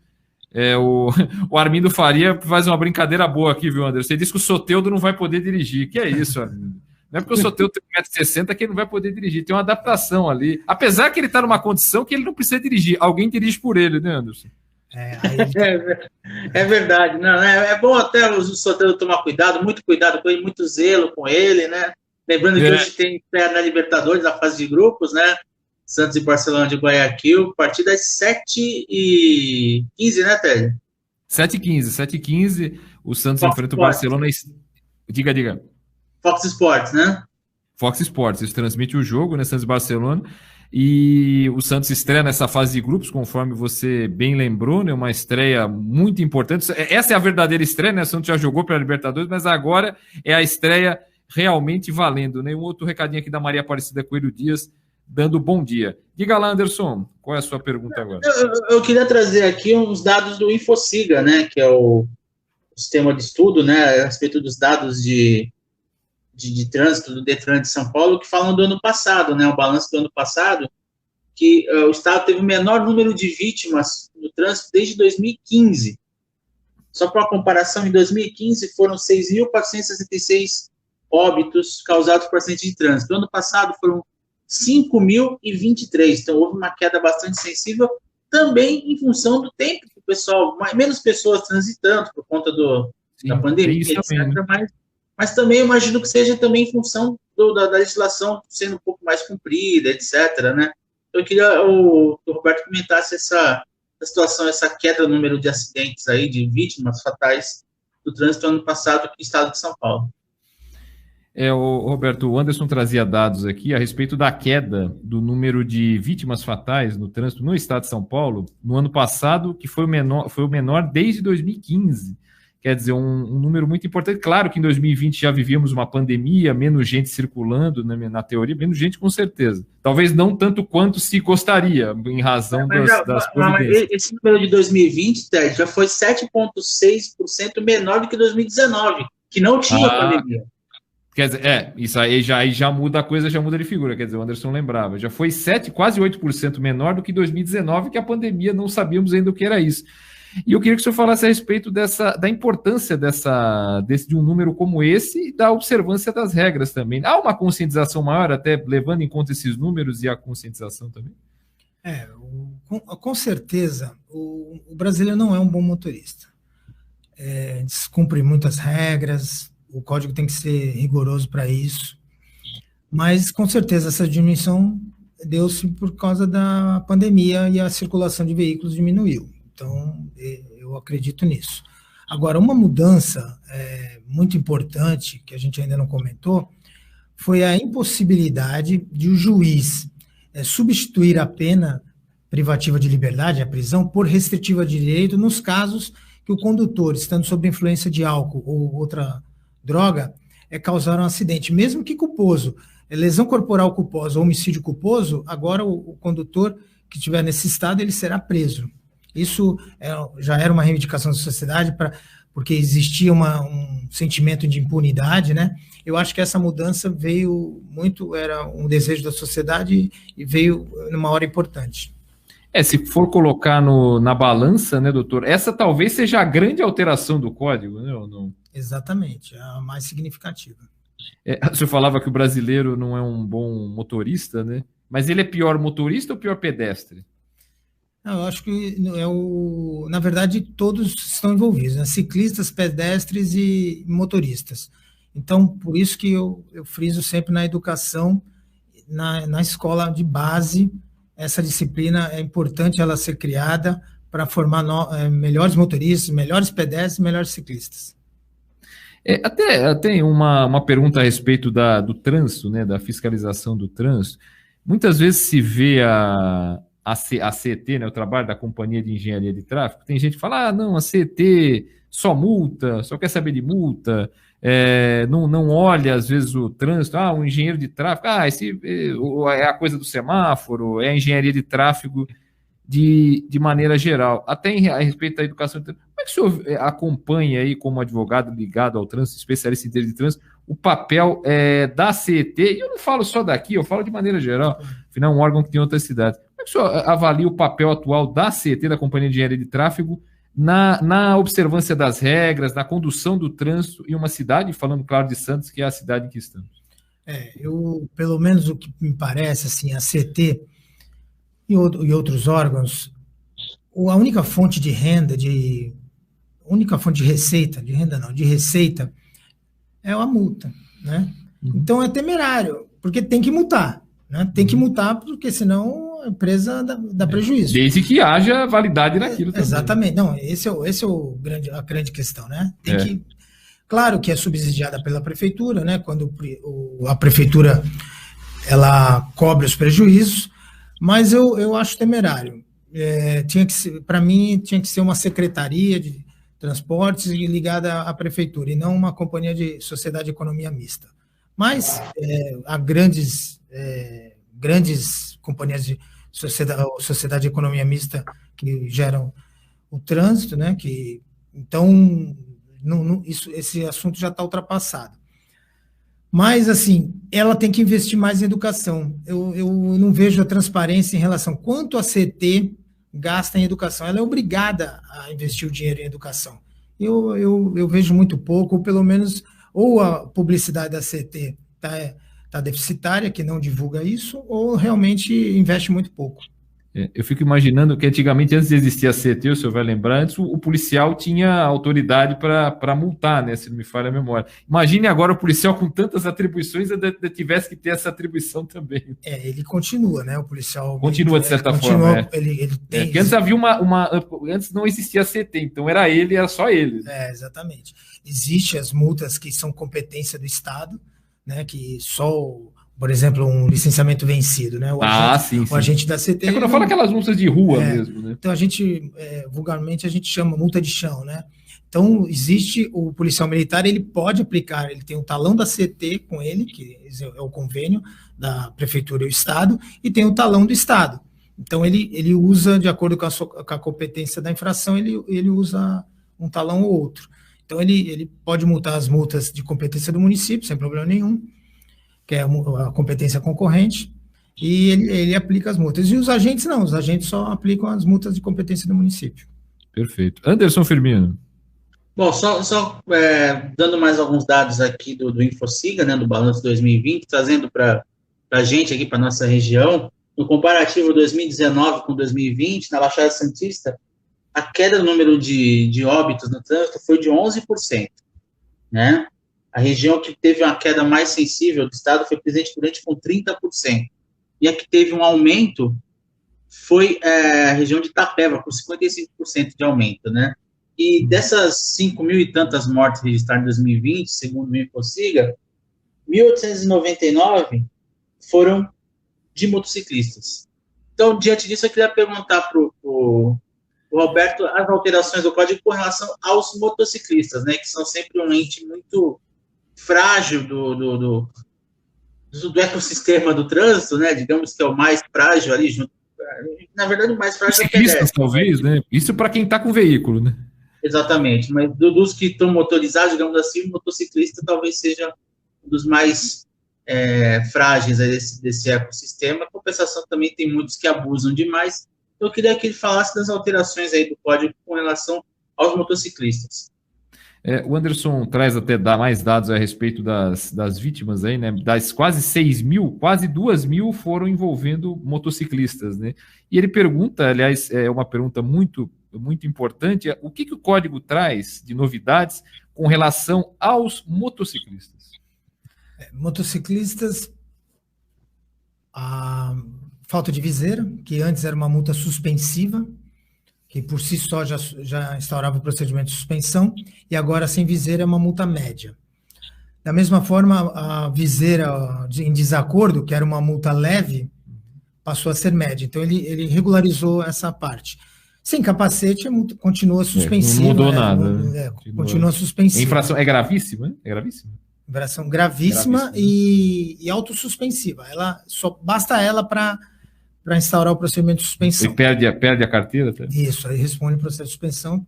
[SPEAKER 1] O Armindo Faria faz uma brincadeira boa aqui, viu, Anderson? Você disse que o Soteldo não vai poder dirigir. Que é isso, Armindo? Não é porque o Soteldo tem 1,60 m que ele não vai poder dirigir. Tem uma adaptação ali. Apesar que ele está numa condição que ele não precisa dirigir. Alguém dirige por ele, né, Anderson?
[SPEAKER 3] É verdade. Não, é bom até o Soteldo tomar muito cuidado com ele, muito zelo com ele, né? Lembrando que hoje tem na Libertadores, a fase de grupos, né? Santos e Barcelona de Guayaquil, partida às 7h15, né, Ted?
[SPEAKER 1] 7h15. O Santos enfrenta o Barcelona. Diga.
[SPEAKER 3] Fox Sports, né?
[SPEAKER 1] Fox Sports, isso transmite o jogo, né? Santos e Barcelona. E o Santos estreia nessa fase de grupos, conforme você bem lembrou, né? Uma estreia muito importante. Essa é a verdadeira estreia, né? O Santos já jogou pela Libertadores, mas agora é a estreia realmente valendo, né? Um outro recadinho aqui da Maria Aparecida Coelho Dias, dando bom dia. Diga lá, Anderson, qual é a sua pergunta agora?
[SPEAKER 3] Eu queria trazer aqui uns dados do InfoSiga, né? Que é o sistema de estudo, né? A respeito dos dados de trânsito do Detran de São Paulo, que falam do ano passado, né, o balanço do ano passado, que o Estado teve o menor número de vítimas no trânsito desde 2015. Só para uma comparação, em 2015 foram 6.466 óbitos causados por acidente de trânsito. No ano passado foram 5.023, então houve uma queda bastante sensível, também em função do tempo que o pessoal, menos pessoas transitando por conta da pandemia, etc., mas também eu imagino que seja também em função da legislação sendo um pouco mais cumprida, etc., né? Eu queria que o Roberto comentasse essa situação, essa queda no número de acidentes aí, de vítimas fatais do trânsito ano passado aqui no estado de São Paulo.
[SPEAKER 1] Roberto, o Anderson trazia dados aqui a respeito da queda do número de vítimas fatais no trânsito no estado de São Paulo no ano passado, que foi o menor desde 2015. Quer dizer, um número muito importante. Claro que em 2020 já vivíamos uma pandemia, menos gente circulando, né, na teoria, menos gente com certeza. Talvez não tanto quanto se gostaria, em razão das providências.
[SPEAKER 3] Esse número de 2020, Ted, já foi 7,6% menor do que 2019, que não tinha pandemia.
[SPEAKER 1] Quer dizer, isso aí já muda a coisa, já muda de figura. Quer dizer, o Anderson lembrava. Já foi quase 8% menor do que 2019, que a pandemia não sabíamos ainda o que era isso. E eu queria que o senhor falasse a respeito da importância de um número como esse e da observância das regras também. Há uma conscientização maior, até levando em conta esses números e a conscientização também?
[SPEAKER 2] Com certeza, o brasileiro não é um bom motorista. Descumpre muitas regras, o código tem que ser rigoroso para isso, mas com certeza essa diminuição deu-se por causa da pandemia e a circulação de veículos diminuiu. Então, eu acredito nisso. Agora, uma mudança muito importante, que a gente ainda não comentou, foi a impossibilidade de o juiz substituir a pena privativa de liberdade, a prisão, por restritiva de direito, nos casos que o condutor, estando sob influência de álcool ou outra droga, causaram um acidente, mesmo que culposo. Lesão corporal culposa ou homicídio culposo, agora o condutor que estiver nesse estado, ele será preso. Isso já era uma reivindicação da sociedade, porque existia um sentimento de impunidade, né? Eu acho que essa mudança era um desejo da sociedade e veio numa hora importante.
[SPEAKER 1] Se for colocar na balança, né, doutor, essa talvez seja a grande alteração do código, né, ou não?
[SPEAKER 2] Exatamente, a mais significativa.
[SPEAKER 1] O senhor falava que o brasileiro não é um bom motorista, né? Mas ele é pior motorista ou pior pedestre?
[SPEAKER 2] Eu acho que na verdade todos estão envolvidos, né? Ciclistas, pedestres e motoristas. Então, por isso que eu friso sempre na educação, na escola de base, essa disciplina é importante ela ser criada para formar melhores motoristas, melhores pedestres, melhores ciclistas.
[SPEAKER 1] Até uma pergunta a respeito do trânsito, né, da fiscalização do trânsito. Muitas vezes se vê a CET, né, o trabalho da Companhia de Engenharia de Tráfego, tem gente que fala, não, a CET só multa, só quer saber de multa, não olha, às vezes, o trânsito, o engenheiro de tráfego, é a coisa do semáforo, é a engenharia de tráfego de maneira geral. Até a respeito da educação, como é que o senhor acompanha aí, como advogado ligado ao trânsito, especialista em direito de trânsito, o papel da CET, e eu não falo só daqui, eu falo de maneira geral, afinal é um órgão que tem outras cidades. Como é que o senhor avalia o papel atual da CET, da Companhia de Engenharia de Tráfego, na observância das regras, na condução do trânsito em uma cidade, falando, claro, de Santos, que é a cidade em que estamos?
[SPEAKER 2] Pelo menos o que me parece, assim, a CET e outros órgãos, a única fonte de renda, de receita é a multa, né? Então é temerário, porque tem que multar, né? Tem que multar, porque senão a empresa dá prejuízo.
[SPEAKER 1] Desde que haja validade naquilo também.
[SPEAKER 2] Exatamente. Não, esse é a grande questão, né? Claro que é subsidiada pela prefeitura, né? Quando a prefeitura ela cobre os prejuízos, mas eu acho temerário. Para mim, tinha que ser uma secretaria de transportes ligada à prefeitura, e não uma companhia de sociedade de economia mista. Mas há grandes companhias de sociedade de economia mista que geram o trânsito, né? Então, esse assunto já está ultrapassado. Mas, assim, ela tem que investir mais em educação. Eu não vejo a transparência em relação a quanto a CET gasta em educação. Ela é obrigada a investir o dinheiro em educação. Eu vejo muito pouco, ou pelo menos, ou a publicidade da CET está deficitária, que não divulga isso, ou realmente investe muito pouco.
[SPEAKER 1] Eu fico imaginando que antigamente, antes de existir a CET, o senhor vai lembrar, antes o policial tinha autoridade para multar, né, se não me falha a memória. Imagine agora o policial com tantas atribuições, tivesse que ter essa atribuição também.
[SPEAKER 2] Ele continua, né, o policial...
[SPEAKER 1] Continua, de certa forma.
[SPEAKER 2] Ele tem...
[SPEAKER 1] Porque antes havia antes não existia a CET, então era só ele.
[SPEAKER 2] Exatamente. Existem as multas que são competência do Estado, né, que só... Por exemplo, um licenciamento vencido, né? O agente da CET...
[SPEAKER 1] quando eu falo aquelas multas de rua mesmo, né?
[SPEAKER 2] Então, vulgarmente, a gente chama multa de chão, né? Então, existe o policial militar, ele pode aplicar, ele tem um talão da CET com ele, que é o convênio da prefeitura e o Estado, e tem o talão do Estado. Então, ele usa, de acordo com a competência da infração, ele usa um talão ou outro. Então, ele pode multar as multas de competência do município, sem problema nenhum, que é a competência concorrente, e ele aplica as multas. E os agentes não, os agentes só aplicam as multas de competência do município.
[SPEAKER 1] Perfeito. Anderson Firmino.
[SPEAKER 3] Bom, só dando mais alguns dados aqui do InfoSiga, né, do balanço 2020, trazendo para a gente aqui, para a nossa região, no comparativo 2019 com 2020, na Baixada Santista, a queda do número de óbitos no trânsito foi de 11%, né? A região que teve uma queda mais sensível do estado foi Presidente Prudente, com 30%. E a que teve um aumento foi a região de Itapeva, com 55% de aumento, né? E dessas 5 mil e tantas mortes registradas em 2020, segundo o InfoSiga, 1.899 foram de motociclistas. Então, diante disso, eu queria perguntar para o Roberto as alterações do código com relação aos motociclistas, né? Que são sempre um ente muito frágil do ecossistema do trânsito, né? Digamos que é o mais frágil ali, junto. Na verdade, o mais frágil é o pedestre.
[SPEAKER 1] Talvez, né? Isso para quem está com veículo, né?
[SPEAKER 3] Exatamente, mas dos que estão motorizados, digamos assim, o motociclista talvez seja um dos mais frágeis desse ecossistema. A compensação também tem muitos que abusam demais. Eu queria que ele falasse das alterações aí do código com relação aos motociclistas.
[SPEAKER 1] O Anderson traz até mais dados a respeito das vítimas aí, né? Das quase 6 mil, quase 2 mil foram envolvendo motociclistas, né? E ele pergunta, aliás, é uma pergunta muito, muito importante, o que o código traz de novidades com relação aos motociclistas?
[SPEAKER 2] Motociclistas, a falta de viseira, que antes era uma multa suspensiva, que por si só já instaurava o procedimento de suspensão, e agora sem viseira é uma multa média. Da mesma forma, a viseira em desacordo, que era uma multa leve, passou a ser média. Então, ele regularizou essa parte. Sem capacete, a multa continua suspensiva.
[SPEAKER 1] Não mudou nada.
[SPEAKER 2] Continua suspensiva.
[SPEAKER 1] A infração é gravíssima, né? É gravíssima.
[SPEAKER 2] Infração gravíssima e autossuspensiva. Basta ela para instaurar o procedimento de suspensão.
[SPEAKER 1] E perde a carteira? Tá?
[SPEAKER 2] Isso, aí responde o processo de suspensão,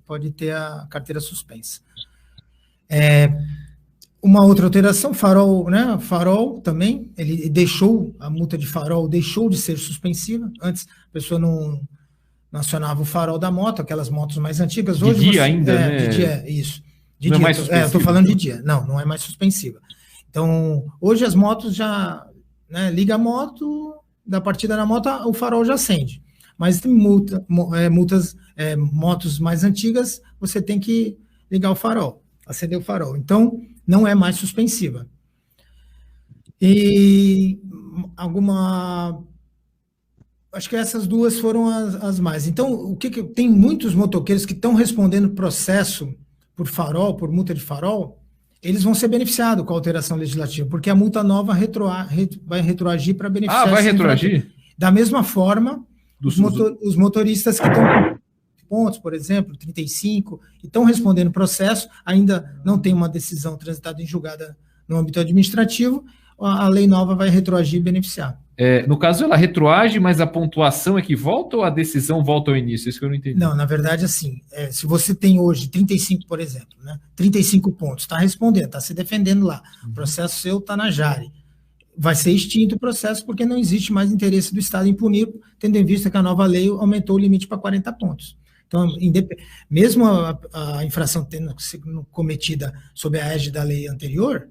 [SPEAKER 2] pode ter a carteira suspensa. Uma outra alteração, farol, né? Farol também, ele deixou, a multa de farol deixou de ser suspensiva. Antes a pessoa não acionava o farol da moto, aquelas motos mais antigas. Hoje
[SPEAKER 1] de dia ainda, né?
[SPEAKER 2] De dia, isso. De
[SPEAKER 1] não
[SPEAKER 2] dia,
[SPEAKER 1] é mais suspensiva.
[SPEAKER 2] Eu estou falando de dia. Não é mais suspensiva. Então, hoje as motos já, né, liga a moto, da partida na moto, o farol já acende. Mas tem motos mais antigas, você tem que ligar o farol, acender o farol. Então, não é mais suspensiva. E acho que essas duas foram as mais. Então, tem muitos motoqueiros que estão respondendo processo por farol, por multa de farol, eles vão ser beneficiados com a alteração legislativa, porque a multa nova vai retroagir para beneficiar.
[SPEAKER 1] Vai retroagir?
[SPEAKER 2] Da mesma forma, os motoristas que estão com pontos, por exemplo, 35, e estão respondendo processo, ainda não tem uma decisão transitada em julgada no âmbito administrativo, a lei nova vai retroagir e beneficiar.
[SPEAKER 1] No caso, ela retroage, mas a pontuação é que volta ou a decisão volta ao início? Isso que eu não entendi.
[SPEAKER 2] Não, na verdade, assim, se você tem hoje 35, por exemplo, né, 35 pontos, está respondendo, está se defendendo lá, o processo seu está na Jari, vai ser extinto o processo porque não existe mais interesse do Estado em punir, tendo em vista que a nova lei aumentou o limite para 40 pontos. Então, mesmo a infração tendo sido cometida sob a égide da lei anterior,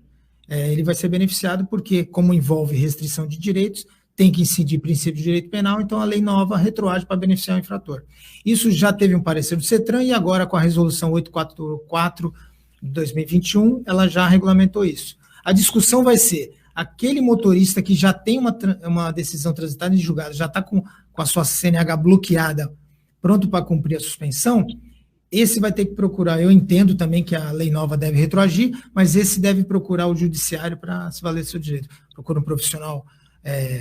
[SPEAKER 2] ele vai ser beneficiado porque, como envolve restrição de direitos, tem que incidir princípio de direito penal, então a lei nova retroage para beneficiar o infrator. Isso já teve um parecer do CETRAN e agora com a resolução 844 de 2021, ela já regulamentou isso. A discussão vai ser, aquele motorista que já tem uma decisão transitada em julgado, já está com a sua CNH bloqueada, pronto para cumprir a suspensão, esse vai ter que procurar, eu entendo também que a lei nova deve retroagir, mas esse deve procurar o judiciário para se valer do seu direito. Procura um profissional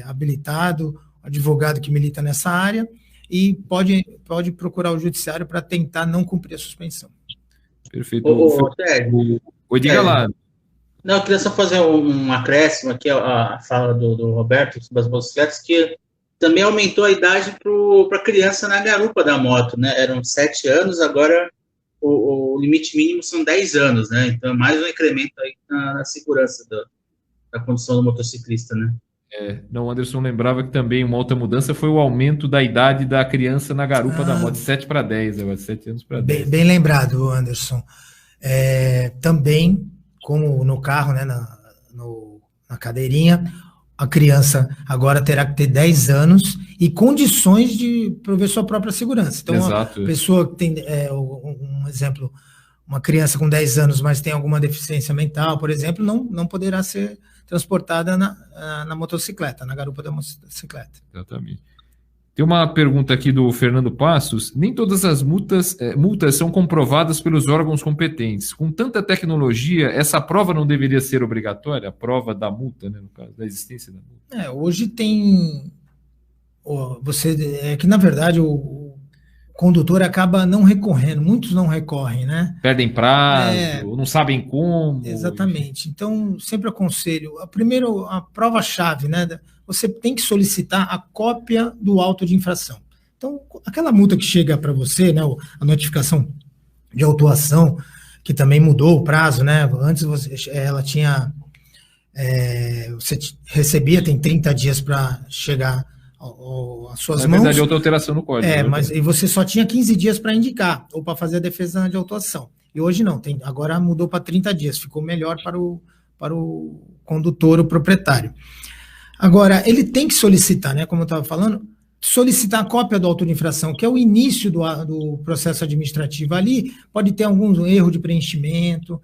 [SPEAKER 2] habilitado, advogado que milita nessa área, e pode procurar o judiciário para tentar não cumprir a suspensão.
[SPEAKER 1] Perfeito. Diga lá.
[SPEAKER 3] Não, eu queria só fazer um acréscimo aqui à fala do Roberto sobre as motocicletas, que também aumentou a idade para a criança na garupa da moto, né? Eram 7 anos, agora o limite mínimo são 10 anos, né? Então, mais um incremento aí na segurança da condução do motociclista, né?
[SPEAKER 1] O Anderson lembrava que também uma outra mudança foi o aumento da idade da criança na garupa da moto, de 7 para 10, agora 7 anos para 10.
[SPEAKER 2] Bem lembrado, Anderson. Também, como no carro, né, na cadeirinha, a criança agora terá que ter 10 anos e condições de prover sua própria segurança. Então,
[SPEAKER 1] exato.
[SPEAKER 2] A pessoa que tem, um exemplo, uma criança com 10 anos, mas tem alguma deficiência mental, por exemplo, não poderá ser transportada na motocicleta, na garupa da motocicleta.
[SPEAKER 1] Exatamente. Tem uma pergunta aqui do Fernando Passos. Nem todas as multas são comprovadas pelos órgãos competentes. Com tanta tecnologia, essa prova não deveria ser obrigatória? A prova da multa, né, no caso, da existência da multa.
[SPEAKER 2] Hoje tem... que, na verdade, o condutor acaba não recorrendo. Muitos não recorrem, né?
[SPEAKER 1] Perdem prazo, não sabem como.
[SPEAKER 2] Exatamente. Então, sempre aconselho. Primeiro, a prova-chave, né? Você tem que solicitar a cópia do auto de infração. Então, aquela multa que chega para você, né, a notificação de autuação, que também mudou o prazo, né? Antes ela tinha... você recebia, tem 30 dias para chegar às suas mãos. Na
[SPEAKER 1] verdade, outra alteração no código.
[SPEAKER 2] E você só tinha 15 dias para indicar, ou para fazer a defesa de autuação. E hoje não, agora mudou para 30 dias, ficou melhor para o condutor, o proprietário. Agora, ele tem que solicitar, né, como eu estava falando, solicitar a cópia do auto de infração, que é o início do processo administrativo. Ali pode ter algum erro de preenchimento,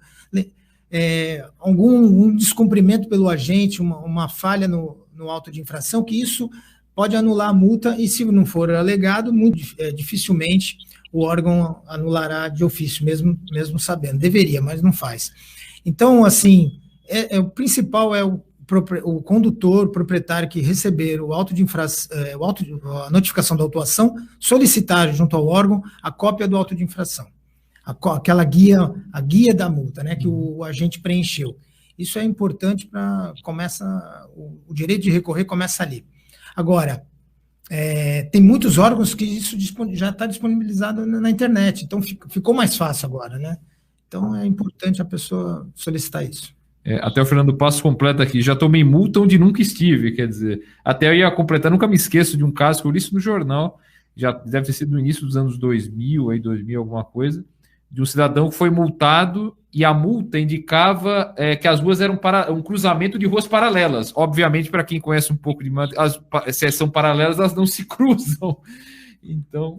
[SPEAKER 2] algum descumprimento pelo agente, uma falha no auto de infração, que isso pode anular a multa e, se não for alegado, muito dificilmente o órgão anulará de ofício, mesmo sabendo. Deveria, mas não faz. Então, assim, o principal é o condutor, o proprietário que receber o auto de infração, a notificação da autuação, solicitar junto ao órgão a cópia do auto de infração, aquela a guia da multa, né, que o agente preencheu. Isso é importante para o direito de recorrer começa ali. Agora, tem muitos órgãos que isso já está disponibilizado na internet, então ficou mais fácil agora, né? Então é importante a pessoa solicitar isso.
[SPEAKER 1] Até o Fernando Passo completa aqui, já tomei multa onde nunca estive, quer dizer, até eu ia completar, nunca me esqueço de um caso que eu li isso no jornal, já deve ter sido no início dos anos 2000, 2000 alguma coisa, de um cidadão que foi multado e a multa indicava que as ruas eram um cruzamento de ruas paralelas. Obviamente, para quem conhece um pouco se são paralelas, elas não se cruzam. Então,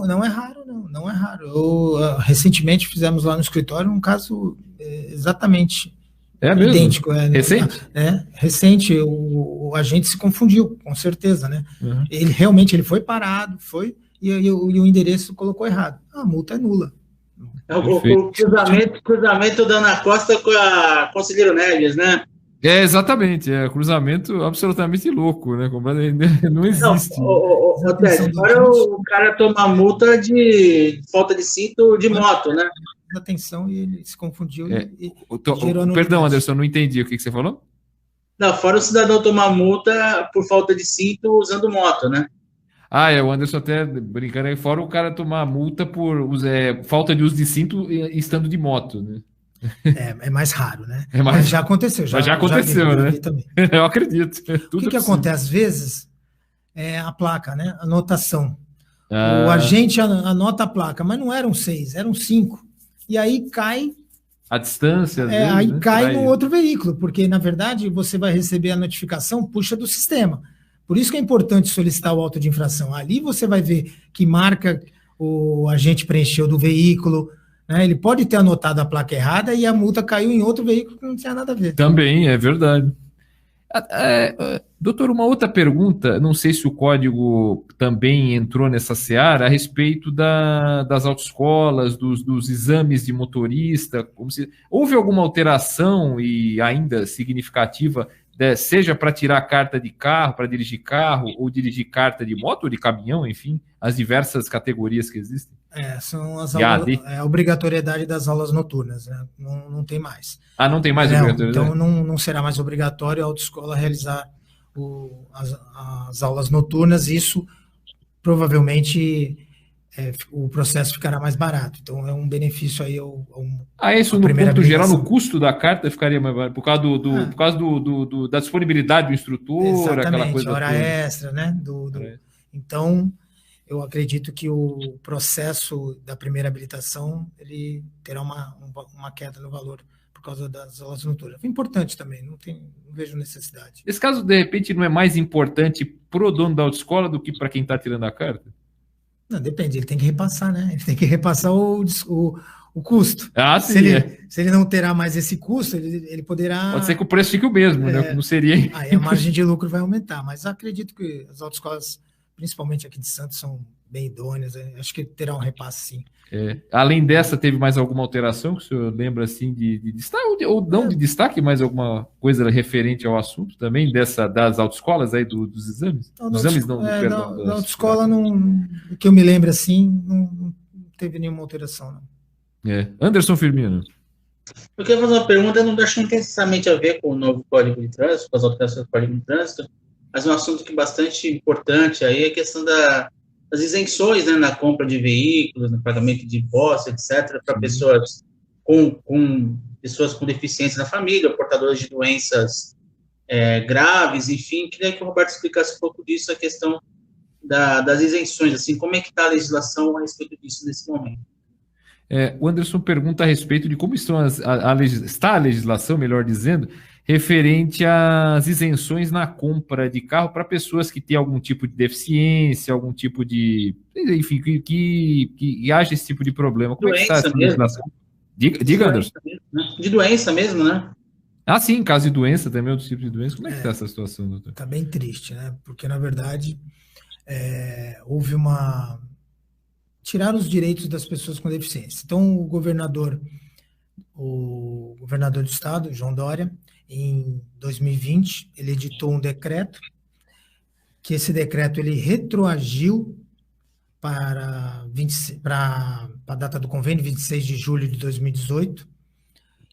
[SPEAKER 2] não é raro, não é raro. Recentemente fizemos lá no escritório um caso exatamente idêntico.
[SPEAKER 1] Recente?
[SPEAKER 2] Recente. O agente se confundiu, com certeza, né? Uhum. Ele foi parado, e o endereço colocou errado. A multa é nula.
[SPEAKER 3] O cruzamento da Ana Costa com a Conselheiro Neves, né?
[SPEAKER 1] Exatamente, cruzamento absolutamente louco, né? Não existe.
[SPEAKER 3] Agora o cara toma multa de falta de cinto de moto, né?
[SPEAKER 2] Atenção, e ele se confundiu
[SPEAKER 1] Perdão, Anderson, não entendi o que você falou?
[SPEAKER 3] Não, fora o cidadão tomar multa por falta de cinto usando moto, né?
[SPEAKER 1] O Anderson até brincando aí, fora o cara tomar multa por falta de uso de cinto estando de moto, né?
[SPEAKER 2] É mais raro, né? Mas já aconteceu.
[SPEAKER 1] Já aconteceu, né?
[SPEAKER 2] Também.
[SPEAKER 1] Eu acredito.
[SPEAKER 2] O que acontece? Às vezes, a placa, né? A anotação. O agente anota a placa, mas não eram 6, eram 5. E aí cai...
[SPEAKER 1] A distância, às
[SPEAKER 2] vezes, aí cai no outro veículo, porque, na verdade, você vai receber a notificação, puxa do sistema. Por isso que é importante solicitar o auto de infração. Ali você vai ver que marca o agente preencheu do veículo, né? Ele pode ter anotado a placa errada e a multa caiu em outro veículo que não tinha nada a ver.
[SPEAKER 1] Também, é verdade. Doutor, uma outra pergunta, não sei se o código também entrou nessa seara, a respeito das autoescolas, dos exames de motorista, houve alguma alteração e ainda significativa, seja para tirar carta de carro, para dirigir carro, ou dirigir carta de moto ou de caminhão, enfim, as diversas categorias que existem?
[SPEAKER 2] São as aulas, a obrigatoriedade das aulas noturnas, né? Não tem mais.
[SPEAKER 1] Não tem mais obrigatoriedade?
[SPEAKER 2] Então não será mais obrigatório a autoescola realizar as aulas noturnas, isso provavelmente o processo ficará mais barato. Então é um benefício aí
[SPEAKER 1] isso no ponto geral, no custo da carta ficaria mais barato, por causa da disponibilidade do instrutor,
[SPEAKER 2] exatamente,
[SPEAKER 1] aquela coisa
[SPEAKER 2] hora extra, né? Então, eu acredito que o processo da primeira habilitação ele terá uma queda no valor por causa das aulas noturnas. É importante também, não vejo necessidade.
[SPEAKER 1] Esse caso, de repente, não é mais importante pro dono da autoescola do que para quem está tirando a carta?
[SPEAKER 2] Não, depende, ele tem que repassar, né? Ele tem que repassar o custo. Se ele não terá mais esse custo, ele poderá...
[SPEAKER 1] Pode ser que o preço fique o mesmo, né? Não seria...
[SPEAKER 2] Aí a margem de lucro vai aumentar, mas acredito que as autoescolas, principalmente aqui de Santos, são bem idôneas, acho que terá um repasse, sim.
[SPEAKER 1] Além dessa, teve mais alguma alteração que o senhor lembra, assim, de destaque, ou não de destaque, mais alguma coisa referente ao assunto também, das autoescolas aí, dos exames?
[SPEAKER 2] Da autoescola, que eu me lembro, assim, não teve nenhuma alteração, não.
[SPEAKER 1] Anderson Firmino.
[SPEAKER 3] Eu queria fazer uma pergunta, não acho que não tem necessariamente a ver com o novo Código de Trânsito, com as alterações do Código de Trânsito, mas um assunto que é bastante importante aí é a questão das isenções, né, na compra de veículos, no pagamento de impostos, etc., para pessoas pessoas com deficiência na família, portadores de doenças graves, enfim. Queria que o Roberto explicasse um pouco disso, a questão das isenções, assim, como é que está a legislação a respeito disso nesse momento?
[SPEAKER 1] O Anderson pergunta a respeito de como está a legislação, melhor dizendo, referente às isenções na compra de carro para pessoas que têm algum tipo de deficiência, algum tipo de... Enfim, que haja esse tipo de problema. Como é que está essa legislação? Diga, Anderson.
[SPEAKER 3] De doença mesmo, né?
[SPEAKER 1] Ah, sim, caso de doença também, outro tipo de doença. Como é que está essa situação, doutor?
[SPEAKER 2] Está bem triste, né? Porque, na verdade, houve tiraram os direitos das pessoas com deficiência. Então, o governador do estado, João Dória, em 2020, ele editou um decreto, que esse decreto ele retroagiu para a data do convênio, 26 de julho de 2018,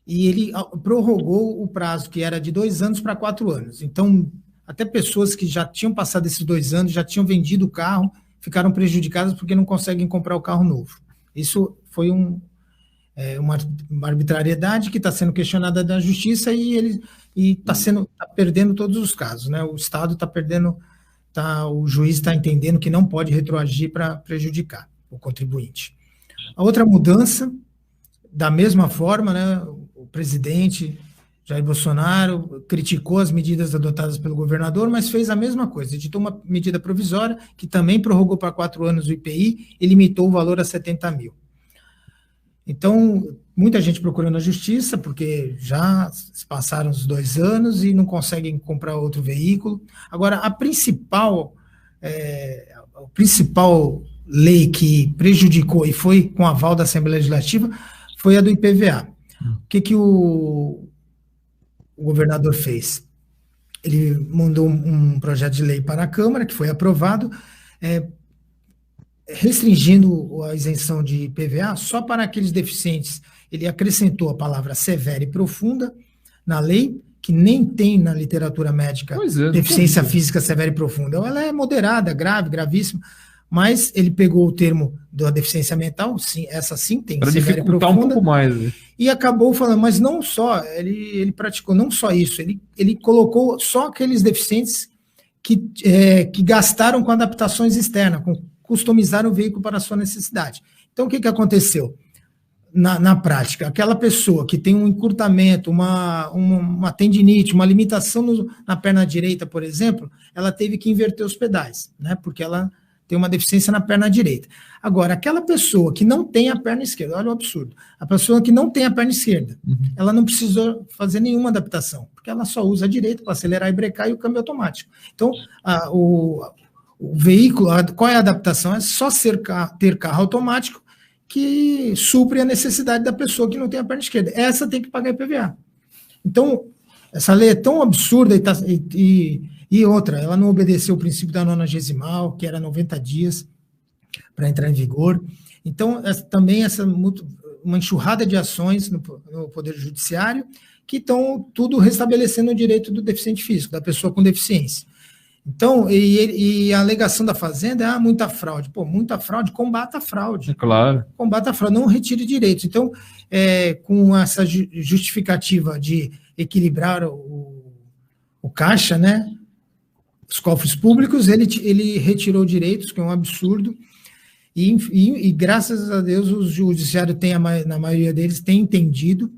[SPEAKER 2] e ele prorrogou o prazo, que era de 2 anos para 4 anos. Então, até pessoas que já tinham passado esses 2 anos, já tinham vendido o carro, ficaram prejudicadas porque não conseguem comprar o carro novo. Isso foi uma arbitrariedade que está sendo questionada na justiça e está perdendo todos os casos, né? O Estado está perdendo, o juiz está entendendo que não pode retroagir para prejudicar o contribuinte. A outra mudança, da mesma forma, né? O presidente Jair Bolsonaro criticou as medidas adotadas pelo governador, mas fez a mesma coisa, editou uma medida provisória que também prorrogou para 4 anos o IPI e limitou o valor a 70 mil. Então, muita gente procurando a justiça, porque já se passaram os 2 anos e não conseguem comprar outro veículo. Agora, a principal lei que prejudicou e foi com aval da Assembleia Legislativa foi a do IPVA. O que o governador fez? Ele mandou um projeto de lei para a Câmara, que foi aprovado, restringindo a isenção de IPVA só para aqueles deficientes. Ele acrescentou a palavra severa e profunda na lei, que nem tem na literatura médica deficiência física severa e profunda. Ela é moderada, grave, gravíssima, mas ele pegou o termo da deficiência mental, sim, essa sim tem
[SPEAKER 1] para
[SPEAKER 2] severa e profunda,
[SPEAKER 1] um pouco mais, né?
[SPEAKER 2] E acabou falando, mas não só, ele praticou não só isso, ele colocou só aqueles deficientes que gastaram com adaptações externas, customizaram o veículo para a sua necessidade. Então, o que aconteceu? Na prática, aquela pessoa que tem um encurtamento, uma tendinite, uma limitação na perna direita, por exemplo, ela teve que inverter os pedais, né? Porque ela tem uma deficiência na perna direita. Agora, aquela pessoa que não tem a perna esquerda, olha o absurdo, a pessoa que não tem a perna esquerda, ela não precisou fazer nenhuma adaptação, porque ela só usa a direita para acelerar e brecar e o câmbio automático. Então, o veículo, qual é a adaptação? É só ter carro automático que supre a necessidade da pessoa que não tem a perna esquerda. Essa tem que pagar IPVA. Então, essa lei é tão absurda e outra, ela não obedeceu o princípio da 90ª, que era 90 dias para entrar em vigor. Então, também uma enxurrada de ações no Poder Judiciário que estão tudo restabelecendo o direito do deficiente físico, da pessoa com deficiência. Então, e a alegação da Fazenda é muita fraude. Pô, muita fraude, combata a fraude.
[SPEAKER 1] Claro.
[SPEAKER 2] Combata a fraude, não retire direitos. Então, com essa justificativa de equilibrar o caixa, né, os cofres públicos, ele retirou direitos, que é um absurdo, e graças a Deus o judiciário na maioria deles tem entendido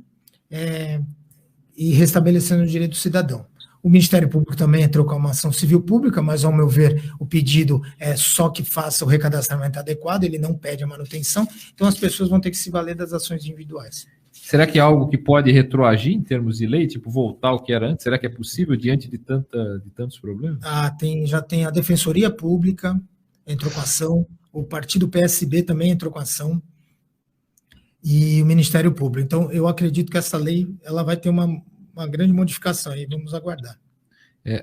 [SPEAKER 2] e restabelecendo o direito do cidadão. O Ministério Público também entrou com uma ação civil pública, mas, ao meu ver, o pedido é só que faça o recadastramento adequado, ele não pede a manutenção, então as pessoas vão ter que se valer das ações individuais.
[SPEAKER 1] Será que é algo que pode retroagir em termos de lei, tipo voltar ao que era antes? Será que é possível diante de tantos problemas?
[SPEAKER 2] Já tem a Defensoria Pública, entrou com ação, o partido PSB também entrou com ação, e o Ministério Público. Então, eu acredito que essa lei ela vai ter uma grande modificação aí, vamos aguardar.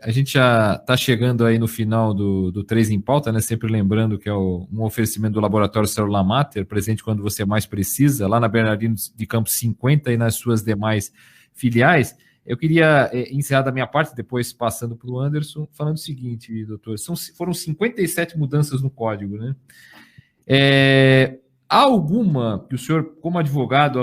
[SPEAKER 1] A gente já está chegando aí no final do 3 em Pauta, né? Sempre lembrando que é um oferecimento do Laboratório Célula Mater, presente quando você mais precisa, lá na Bernardino de Campos 50 e nas suas demais filiais. Eu queria encerrar da minha parte, depois passando para o Anderson, falando o seguinte, doutor, foram 57 mudanças no código, né? Há alguma que o senhor, como advogado,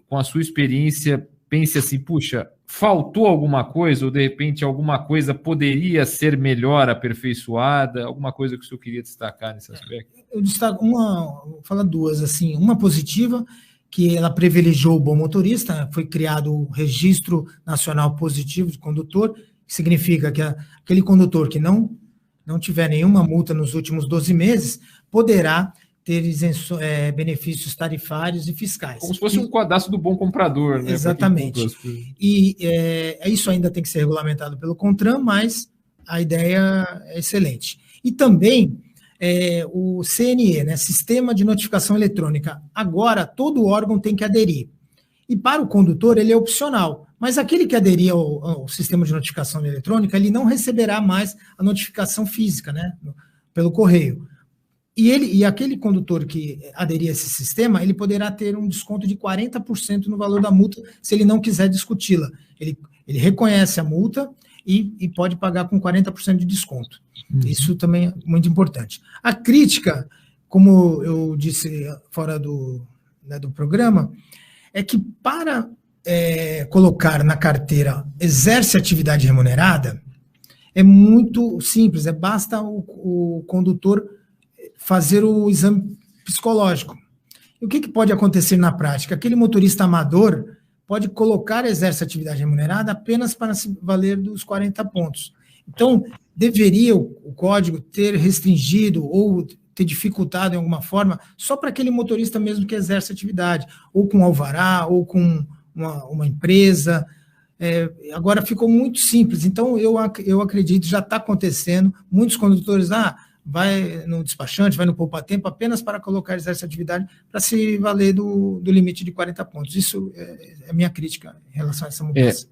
[SPEAKER 1] com a sua experiência, pense assim, puxa, faltou alguma coisa, ou de repente alguma coisa poderia ser melhor aperfeiçoada, alguma coisa que o senhor queria destacar nesse aspecto?
[SPEAKER 2] Eu destaco vou falar duas, assim, uma positiva, que ela privilegiou o bom motorista, foi criado o Registro Nacional Positivo de Condutor, que significa que aquele condutor que não tiver nenhuma multa nos últimos 12 meses, poderá ter benefícios tarifários e fiscais.
[SPEAKER 1] Como se fosse um cadastro do bom comprador, né?
[SPEAKER 2] Exatamente. E isso ainda tem que ser regulamentado pelo CONTRAN, mas a ideia é excelente. E também o CNE, né, Sistema de Notificação Eletrônica. Agora, todo órgão tem que aderir. E para o condutor, ele é opcional. Mas aquele que aderir ao Sistema de Notificação Eletrônica, ele não receberá mais a notificação física, né, pelo correio. E aquele condutor que aderir a esse sistema, ele poderá ter um desconto de 40% no valor da multa, se ele não quiser discuti-la. Ele reconhece a multa e pode pagar com 40% de desconto. Isso também é muito importante. A crítica, como eu disse fora do programa, é que para colocar na carteira exerce atividade remunerada, é muito simples, basta o condutor fazer o exame psicológico. E o que pode acontecer na prática? Aquele motorista amador pode colocar exerce atividade remunerada apenas para se valer dos 40 pontos. Então, deveria o código ter restringido ou ter dificultado em alguma forma só para aquele motorista mesmo que exerce atividade, ou com alvará, ou com uma empresa. Agora ficou muito simples. Então, eu acredito, já está acontecendo, muitos condutores, vai no despachante, vai no poupa-tempo, apenas para colocar exerce atividade, para se valer do limite de 40 pontos. Isso é a minha crítica em relação a essa mudança.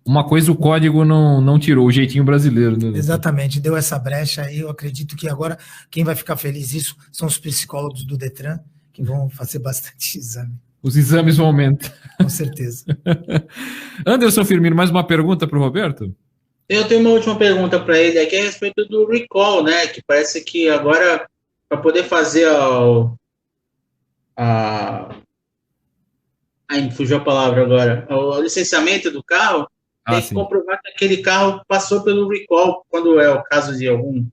[SPEAKER 1] Uma coisa o código não tirou, o jeitinho brasileiro, né?
[SPEAKER 2] Exatamente, deu essa brecha aí. Eu acredito que agora quem vai ficar feliz isso são os psicólogos do Detran, que vão fazer bastante exame.
[SPEAKER 1] Os exames vão aumentar.
[SPEAKER 2] Com certeza.
[SPEAKER 1] Anderson Firmino, mais uma pergunta para o Roberto?
[SPEAKER 3] Eu tenho uma última pergunta para ele aqui a respeito do recall, né? Que parece que agora, para poder fazer fugiu a palavra agora, o licenciamento do carro, tem que comprovar que aquele carro passou pelo recall, quando é o caso de algum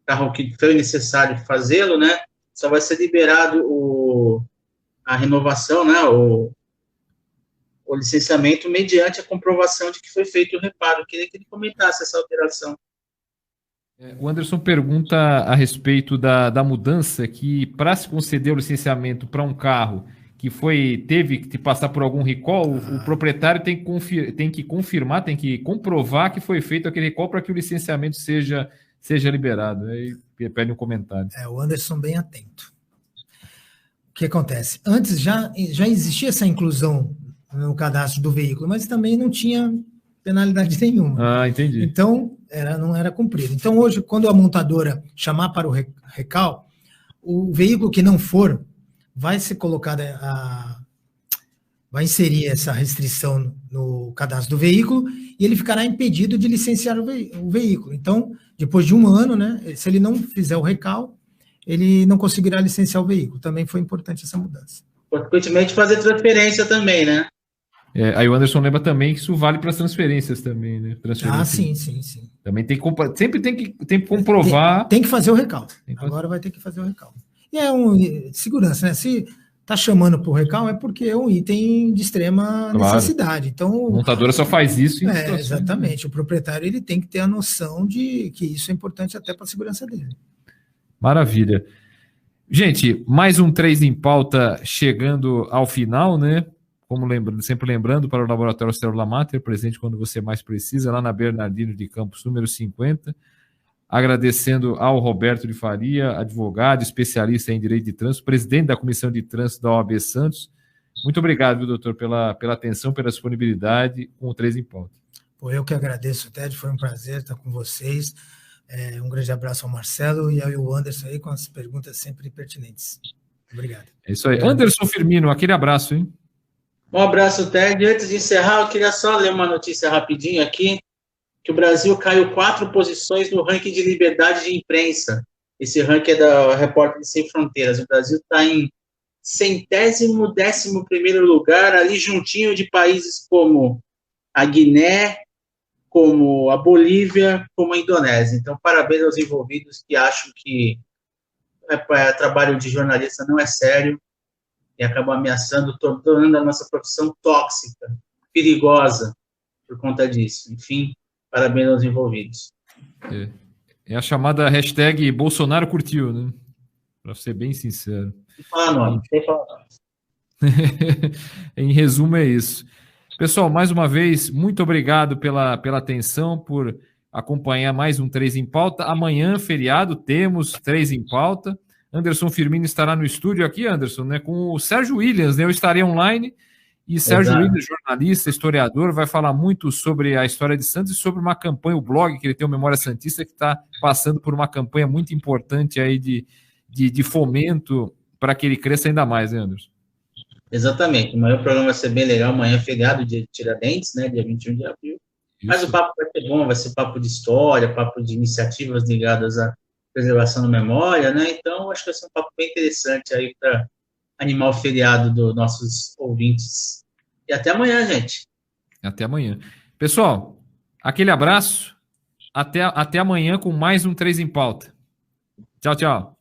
[SPEAKER 3] carro que foi necessário fazê-lo, né? Só vai ser liberado a renovação, né? O licenciamento mediante a comprovação de que foi feito o reparo. Eu queria que ele comentasse essa alteração.
[SPEAKER 1] O Anderson pergunta a respeito da mudança que, para se conceder o licenciamento para um carro que teve que passar por algum recall, o proprietário tem que confirmar, tem que comprovar que foi feito aquele recall para que o licenciamento seja liberado. Aí pede um comentário.
[SPEAKER 2] O Anderson bem atento. O que acontece? Antes já existia essa inclusão no cadastro do veículo, mas também não tinha penalidade nenhuma.
[SPEAKER 1] Entendi.
[SPEAKER 2] Então, não era cumprido. Então, hoje, quando a montadora chamar para o recall, o veículo que não for, vai ser colocada vai inserir essa restrição no cadastro do veículo e ele ficará impedido de licenciar o veículo. Então, depois de um ano, né, se ele não fizer o recall, ele não conseguirá licenciar o veículo. Também foi importante essa mudança.
[SPEAKER 3] Consequentemente, fazer transferência também, né?
[SPEAKER 1] Aí o Anderson lembra também que isso vale para as transferências também, né?
[SPEAKER 2] Sim.
[SPEAKER 1] Também sempre tem que comprovar.
[SPEAKER 2] Tem que fazer o recall. Agora vai ter que fazer o recall. E segurança, né? Se está chamando para o recall é porque é um item de extrema necessidade. Então,
[SPEAKER 1] a montadora só faz isso.
[SPEAKER 2] Exatamente. O proprietário ele tem que ter a noção de que isso é importante até para a segurança dele.
[SPEAKER 1] Maravilha. Gente, mais um 3 em Pauta chegando ao final, né? Sempre lembrando para o Laboratório Célula Mater, presente quando você mais precisa, lá na Bernardino de Campos, número 50. Agradecendo ao Roberto de Faria, advogado, especialista em Direito de Trânsito, presidente da Comissão de Trânsito da OAB Santos. Muito obrigado, viu, doutor, pela atenção, pela disponibilidade com o 3 em Pauta.
[SPEAKER 2] Eu que agradeço, Ted, foi um prazer estar com vocês. Um grande abraço ao Marcelo e ao Anderson aí com as perguntas sempre pertinentes. Obrigado.
[SPEAKER 1] É isso aí. Anderson Firmino, aquele abraço, hein?
[SPEAKER 3] Um abraço, Ted. Antes de encerrar, eu queria só ler uma notícia rapidinho aqui, que o Brasil caiu 4 posições no ranking de liberdade de imprensa. Esse ranking é da Repórter Sem Fronteiras. O Brasil está em 111º lugar, ali juntinho de países como a Guiné, como a Bolívia, como a Indonésia. Então, parabéns aos envolvidos que acham que trabalho de jornalista não é sério e acabam ameaçando, tornando a nossa profissão tóxica, perigosa por conta disso. Enfim, parabéns aos envolvidos.
[SPEAKER 1] É a chamada hashtag Bolsonaro curtiu, né? para ser bem sincero. Em resumo, é isso. Pessoal, mais uma vez, muito obrigado pela atenção, por acompanhar mais um 3 em Pauta. Amanhã, feriado, temos 3 em Pauta. Anderson Firmino estará no estúdio aqui, Anderson, né, com o Sérgio Williams, né? Eu estarei online e Sérgio Williams, jornalista, historiador, vai falar muito sobre a história de Santos e sobre uma campanha, o blog que ele tem, o Memória Santista, que está passando por uma campanha muito importante aí de fomento para que ele cresça ainda mais, né, Anderson?
[SPEAKER 3] Exatamente. Amanhã o programa vai ser bem legal. Amanhã é feriado, dia de Tiradentes, né? Dia 21 de abril. Isso. Mas o papo vai ser bom, vai ser papo de história, papo de iniciativas ligadas à preservação da memória, né? Então, acho que vai ser um papo bem interessante aí para animar o feriado dos nossos ouvintes. E até amanhã, gente.
[SPEAKER 1] Até amanhã. Pessoal, aquele abraço. Até amanhã com mais um 3 em Pauta. Tchau, tchau.